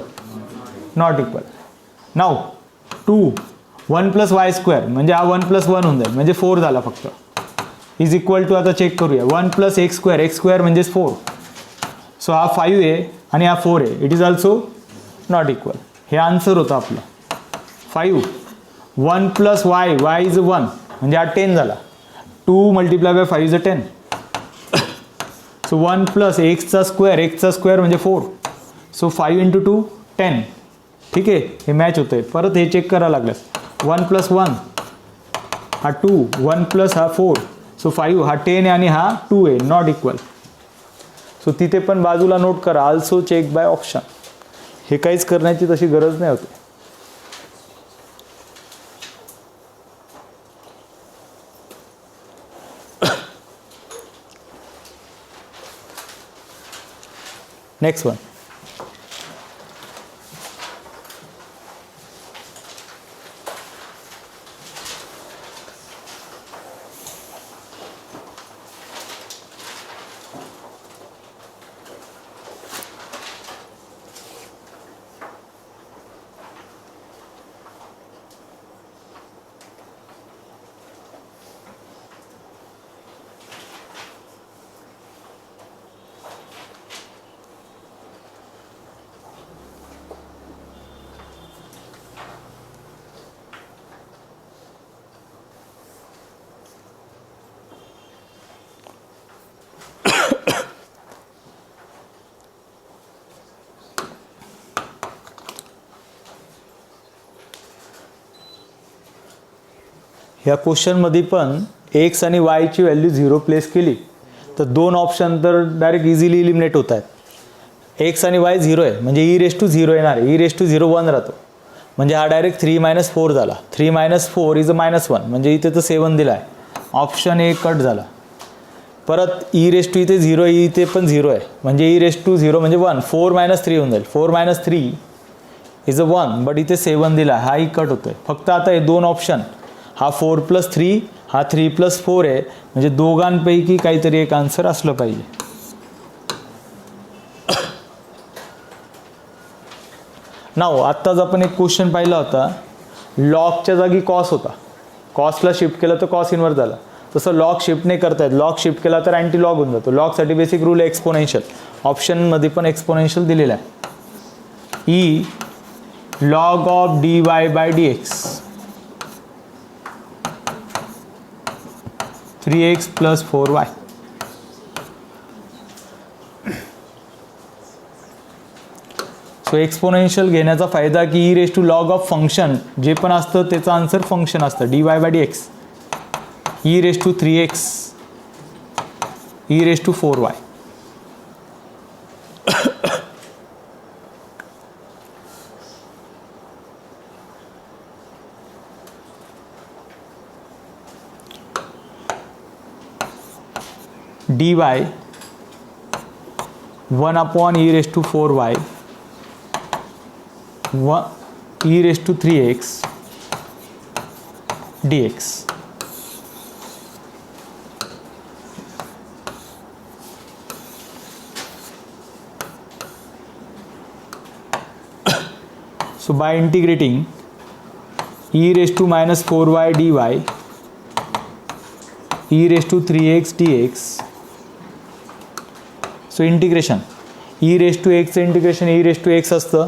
not equal. Now 2 1 + y² म्हणजे हा 1 + 1 होऊन जाईल म्हणजे 4 झाला फक्त. इज इक्वल टू आता चेक करूया 1 + x² म्हणजे 4. सो हा 5 आहे आणि हा 4 आहे, it is also not equal. हे आन्सर होतं आपलं 5. 1 + y इज 1 म्हणजे हा 10 झाला. 2 multiply by 5 is 10. So 1 + x² म्हणजे 4. सो 5 × 2 10. ठीक आहे, हे मॅच होतं आहे. परत हे चेक करायला लागलं 1 + 1 हा 2, 1 + हा 4. सो 5 हा 10 आहे आणि हा 2 आहे, नॉट इक्वल. सो तिथे पण बाजूला नोट करा आल्सो चेक बाय ऑप्शन. हे काहीच करण्याची तशी गरज नाही होती. Next one. ह्या क्वेश्चनमध्ये पण एक्स आणि वायची व्हॅल्यू 0 प्लेस केली तर दोन ऑप्शन तर डायरेक्ट इझिली इलिमिनेट होत आहेत. एक्स आणि वाय 0 आहे म्हणजे e⁻0 येणार आहे. e⁻0 1 राहतो म्हणजे हा डायरेक्ट 3 - 4 झाला. 3 - 4 इज अ -1 म्हणजे इथे तर 7 दिला आहे. ऑप्शन ए कट झाला. परत इथे 0 इथे पण 0 आहे म्हणजे e⁻0 म्हणजे 1. 4 - 3 होऊन जाईल. 4 - 3 इज अ 1 बट इथे 7 दिला हाही कट होतोय. फक्त आता हे दोन ऑप्शन हा 4 + 3 हा 3 + 4 आहे म्हणजे दोघांपैकी काहीतरी एक आन्सर असलं पाहिजे. नाव आत्ताच आपण एक क्वेश्चन पाहिला होता. लॉगच्या जागी कॉस होता. कॉसला शिफ्ट केलं तर कॉस इन्व्हर्स झाला. तसं लॉग शिफ्ट नाही करतायत. लॉग शिफ्ट केला तर अँटी लॉग होऊन जातो. लॉगसाठी बेसिक रूल आहे एक्सपोनेन्शियल. ऑप्शनमध्ये पण एक्सपोनेन्शियल दिलेला आहे. E log of dy/dx 3x + 4y. So exponential घेण्याचा फायदा की e⁻log ऑफ फंक्शन जे पण असतं त्याचं आन्सर फंक्शन असतं dy/dx e⁻3x e⁻4y. dy 1/e⁻4y e⁻3x dx. So by integrating e⁻4y dy e⁻3x dx. So integration e⁻x integration e⁻x असतं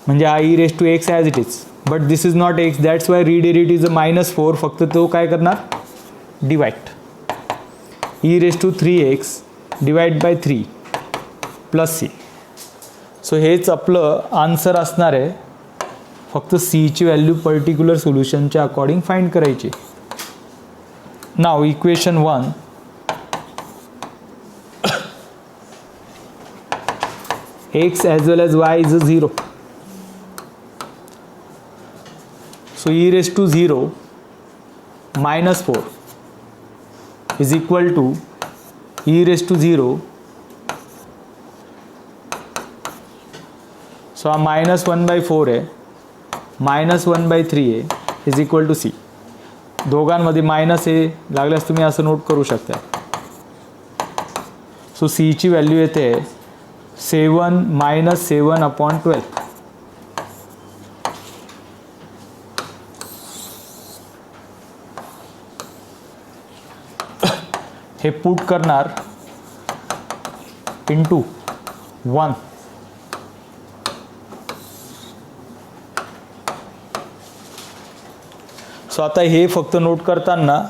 म्हणजे हा e⁻x as it is but this is not x that's why read is a -4. फक्त तो काय करणार डिवाइड e⁻3x /3 + c. सो हेच आपलं आन्सर असणार आहे. फक्त सीची व्हॅल्यू पर्टिक्युलर सोल्युशनच्या अकॉर्डिंग फाइंड करायची. नाव equation 1 x as well as y is a 0. So e⁻0 -4 is equal to e⁻0. So हा -1/4 आहे -1/3 आहे इज इक्वल टू सी. दोघांमध्ये मायनस आहे लागल्यास तुम्ही असं नोट करू शकता. सो सीची व्हॅल्यू येते 7 - 7/12. हे पुट करणार इंटू 1. सो आता हे फक्त नोट करताना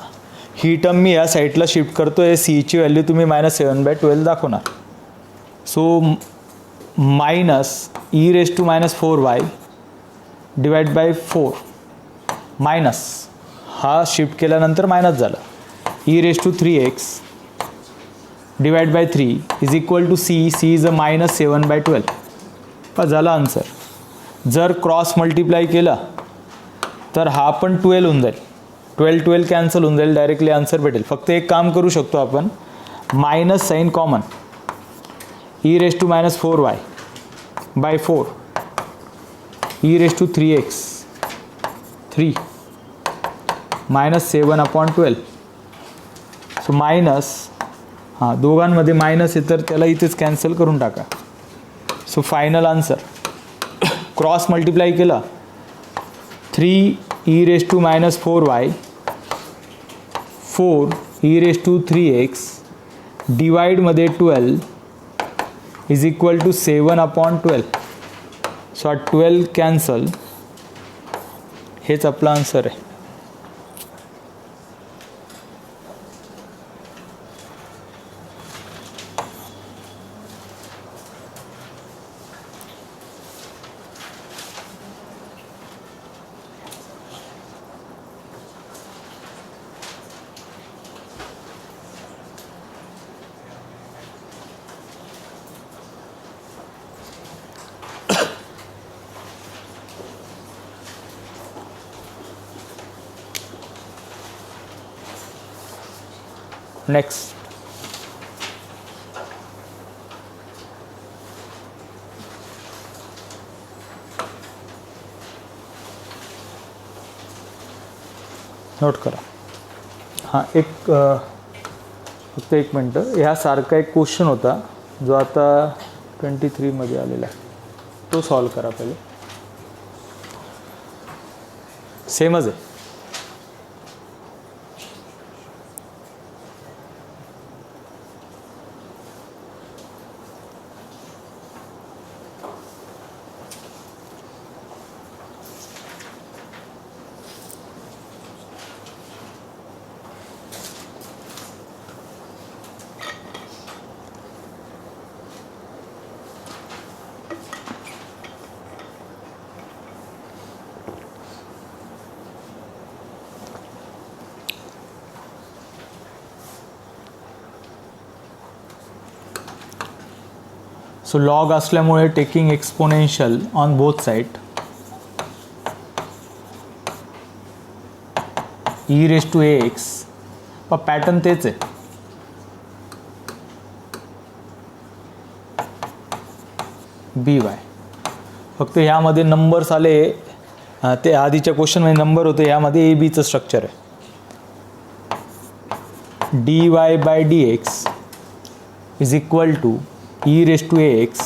ही टर्म मी या साईडला शिफ्ट करतो आहे. सीची व्हॅल्यू तुम्ही -7/12 दाखवणार. सो -e⁻4y /4 मायनस हा शिफ्ट केल्यानंतर मायनस झाला e⁻3x /3 is equal to c. C is a -7/12. झाला आन्सर. जर क्रॉस मल्टिप्लाय केला तर हा पण 12 होऊन जाईल. 12 कॅन्सल होऊन जाईल. डायरेक्टली आन्सर भेटेल. फक्त एक काम करू शकतो आपण minus sign common e raise to minus 4y by 4 e raise to 3x 3 minus 7/12. So minus, हां दोघांमध्ये मायनस आहे तर त्याला इथेच कॅन्सल करून टाका. So final answer cross multiply केला 3 e raise to minus 4y 4 e raise to 3x डिवाइडमध्ये 12 is equal to 7/12. So 12 cancel. हेच आपला आन्सर आहे. नेक्स्ट नोट करा. हां एक फक्त एक मिनटं. ह्यासारखा एक क्वेश्चन होता जो आता 23मध्ये आलेला आहे, तो सॉल्व करा पहिले. सेमच आहे. सो लॉग असल्यामुळे taking exponential on both side e raise to x. पण पॅटर्न तेच आहे. B y. फक्त ह्यामध्ये नंबर्स आले, ते आधीच्या क्वेश्चनमध्ये नंबर होते, ह्यामध्ये ए बीचं स्ट्रक्चर आहे. D y by d x is equal to e raise to x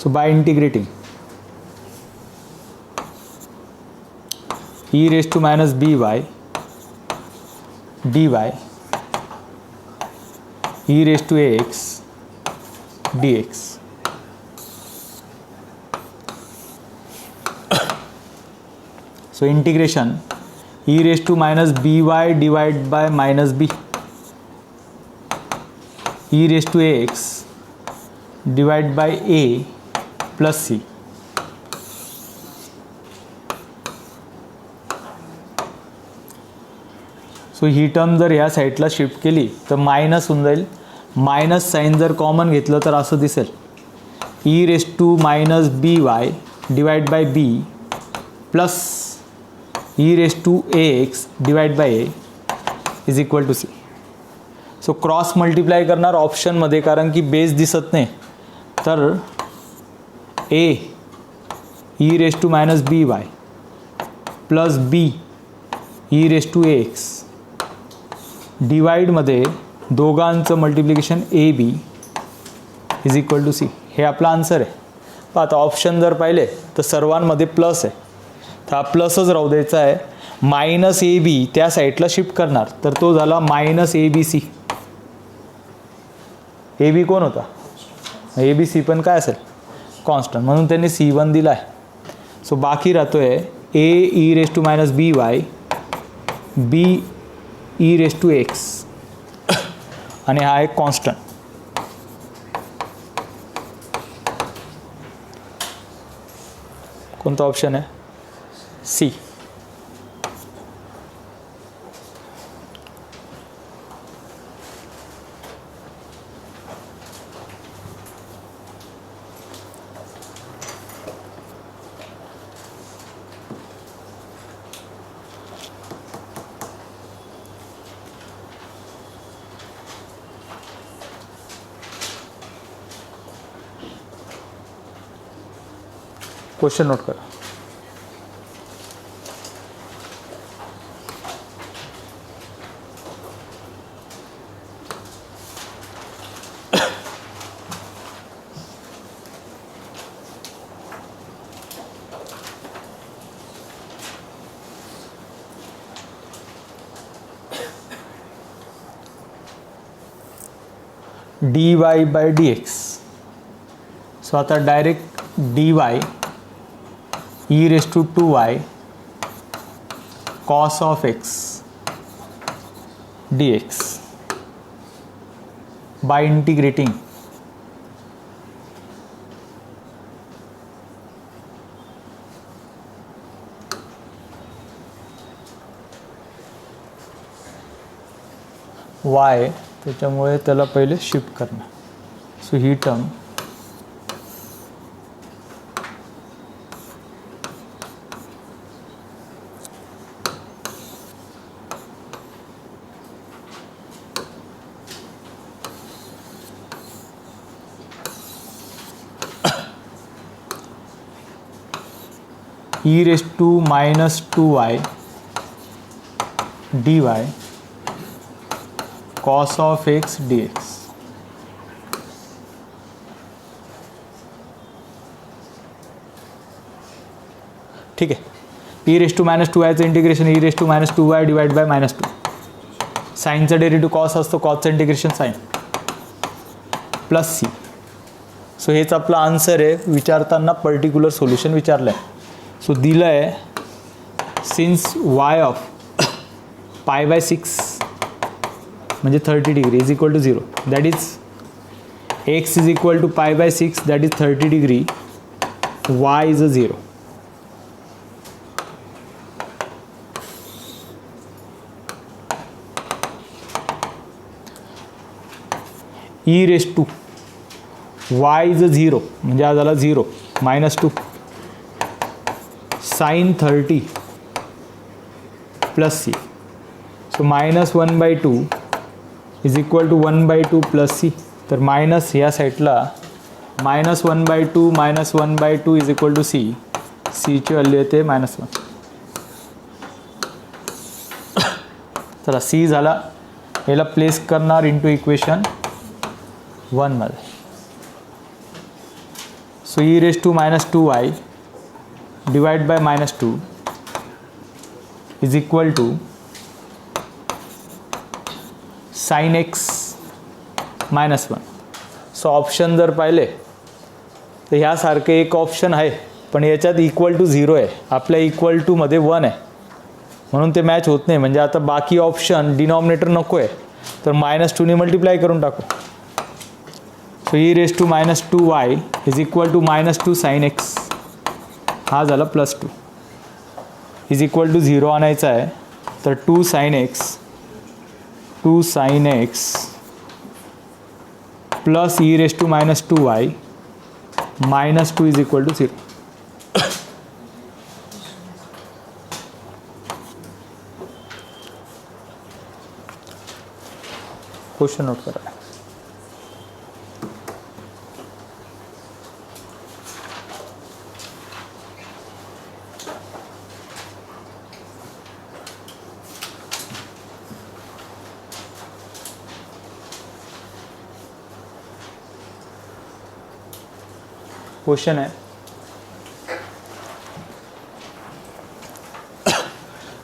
so by integrating e raised to minus by dy e raised to ax dx. So integration e raised to minus by divided by minus b e raised to ax divided by a plus c. So he term जर ह्या साईडला शिफ्ट केली तर मायनस होऊन जाईल. मायनस साईन जर कॉमन घेतलं तर असं दिसेल e raise to minus B y divide by B plus e raise to A x divide by A is equal to C. So cross multiply करणार ऑप्शनमध्ये, कारण की बेस दिसत नाही, तर A e raise to minus B y plus B e raise to A x डिवाइडमध्ये दोघांचं multiplication A B is equal to C. हे आपला आन्सर आहे. पण आता ऑप्शन जर पाहिले तर सर्वांमध्ये प्लस आहे, तर हा प्लसच राहू द्यायचा आहे. मायनस ए बी त्या साईडला शिफ्ट करणार तर तो झाला minus A B C. A B कोण होता? ए बी सी पण काय असेल? कॉन्स्टंट, म्हणून त्यांनी C1 दिला आहे. सो बाकी राहतो आहे A e raise to minus B y B e raise to x आणि हा एक कॉन्स्टंट. कोणता ऑप्शन आहे? सी. क्वेश्चन नोट करा. dy by dx. सो आता direct dy e raised to 2y cos of x dx by integrating y, त्याच्यामुळे त्याला पहिले शिफ्ट करणं. So he term e raised to minus 2y dy cos of x dx. ठीक आहे. e raised to minus 2y चं integration e raised to minus 2y divide by minus 2. साईनचा डेरिव्हेटिव्ह कॉस असतो, कॉसचं integration sine plus C. So हेच आपला आन्सर आहे. विचारताना पर्टिक्युलर सोल्युशन विचारलं आहे. सो दिलं आहे since y of pi by 6 म्हणजे 30 degree is equal to 0, that is x is equal to pi by 6 that is 30 degree, y is a 0. e raised to y is a 0 म्हणजे हा झाला 0 minus 2 sine 30 plus C. So minus 1/2 is equal to 1/2 plus c. तर मायनस ह्या साईडला minus 1/2 is equal to C. सीची व्हॅल्यू येते -1. चला सी झाला. याला प्लेस करणार इंटू इक्वेशन 1 मध्ये. So e raised to minus 2y divide by -2 is equal to sine x -1. So option जर पाहिले तर ह्यासारखे एक ऑप्शन आहे, पण याच्यात इक्वल टू 0 आहे. आपल्या इक्वल टूमध्ये 1 आहे म्हणून ते मॅच होत नाही. म्हणजे आता बाकी ऑप्शन डिनॉमिनेटर नको आहे तर -2 ने मल्टिप्लाय करून टाकू. So e raised to minus 2y is equal to -2 sine x. हा झाला +2 इज इक्वल टू 0 आणायचा आहे तर 2 sine x plus e raised to minus 2y -2 is equal to 0. Question note करा. क्वेश्चन है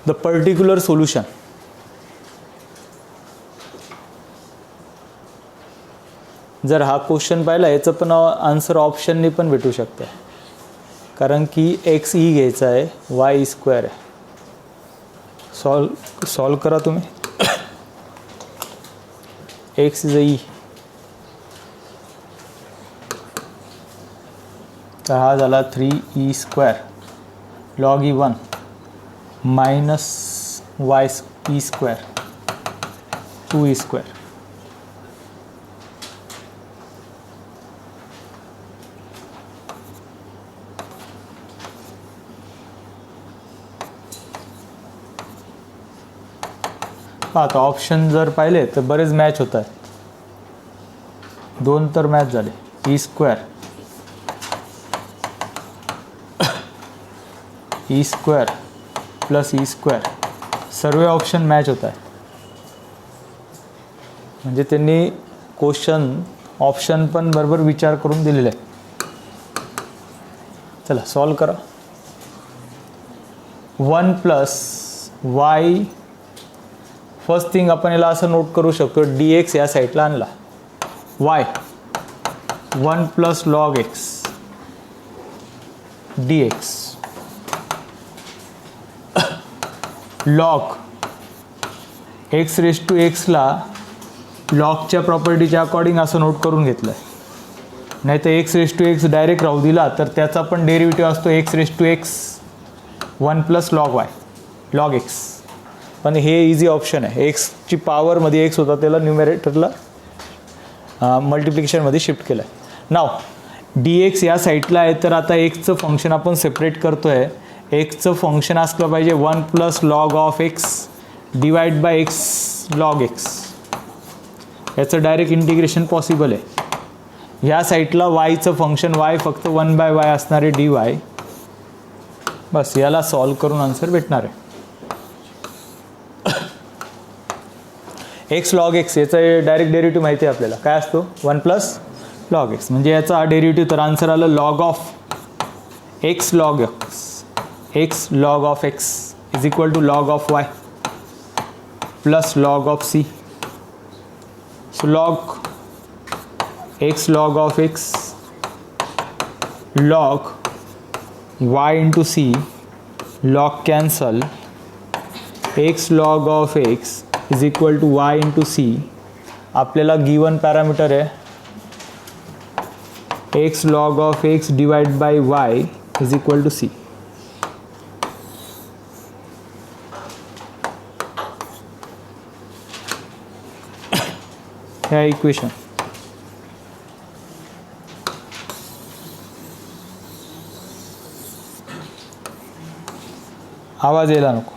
द पर्टिक्युलर सोल्यूशन. जर हा क्वेश्चन पाहिला याचं पण आन्सर ऑप्शनने पण भेटू शकते, कारण की एक्स ई घ्यायचा आहे, वाय स्क्वेअर आहे. सॉल्व करा तुम्ही. एक्स इज ई, तर हा झाला 3e square log e1 minus Y E square 2e square. आता ऑप्शन जर पाहिले तर बरेच मॅच होत आहेत. 2 तर मॅच झाले. E square E square plus E square सर्व ऑप्शन मॅच होत आहे. म्हणजे त्यांनी क्वेश्चन ऑप्शन पण बरोबर विचार करून दिलेले आहे. चला सॉल्व करा. 1 प्लस वाय, फर्स्ट थिंग आपण याला असं नोट करू शकतो, डी एक्स या साईडला आणला, y 1 plus log x d x, log x raise to एक्सला लॉगच्या प्रॉपर्टीच्या अकॉर्डिंग असं नोट करून घेतलं आहे. नाही तर x raise to x direct राहू दिला तर त्याचा पण डेरिव्हेटिव्ह असतो x raise to x 1 plus log y log x. पण हे इझी ऑप्शन आहे. एक्सची पॉवरमध्ये एक्स होता त्याला न्यूमरेटरला मल्टिप्लिकेशनमध्ये शिफ्ट केलं आहे. नाव डी एक्स या साईडला आहे तर आता एक्सचं फंक्शन आपण सेपरेट करतो आहे. एक्सचं फंक्शन असलं पाहिजे 1 plus log of x divide by x log x. याचं डायरेक्ट इंटिग्रेशन पॉसिबल आहे. ह्या साईडला वायचं फंक्शन वाय फक्त 1 बाय वाय असणार आहे डी वाय. बस याला सॉल्व करून आन्सर भेटणार आहे. एक्स लॉग एक्स याचा डायरेक्ट डेरिव्हेटिव्ह माहिती आहे आपल्याला, काय असतो 1 प्लस लॉग एक्स. म्हणजे याचा हा डेरिव्हेटिव्ह तर आन्सर आलं log of x log x, x log of x is equal to log of y plus log of c. So log x log of x log y into c, log cancel, x log of x is equal to y into c. आपल्याला गिवन पॅरामीटर आहे x log of x divided by y is equal to c. ह्या इक्वेशन आवाज यायला नको.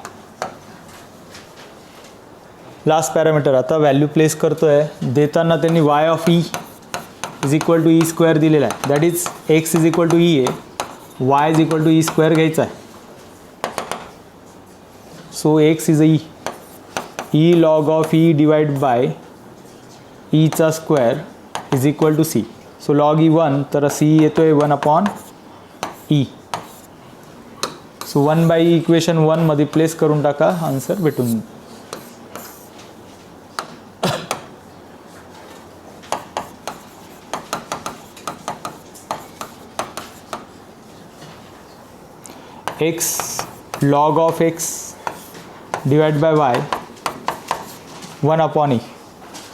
लास्ट पॅरामीटर आता व्हॅल्यू प्लेस करतो आहे. देताना त्यांनी y of e is equal to e square दिलेला आहे. That is x is equal to e आहे, y is equal to e square घ्यायचा आहे. So x is e, e log of e divide by ईचा square is equal to C. So log e 1 तर सी येतो आहे 1 upon e. So 1 by equation 1 मध्ये प्लेस करून टाका, आन्सर भेटून. X log of x divide by y 1 upon e.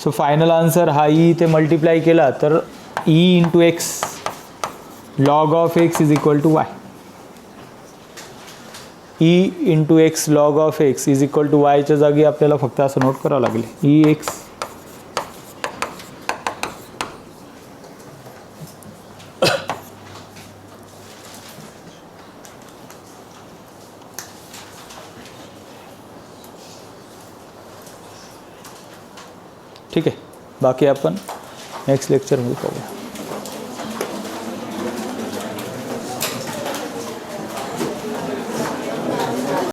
So final answer हा ई ते मल्टिप्लाय केला तर e into x log of x is equal to y. E into x log of x is equal to वायच्या जागी आपल्याला फक्त असं नोट करावं लागेल ई एक्स. ठीक आहे, बाकी आपण नेक्स्ट लेक्चरमध्ये पाहूया.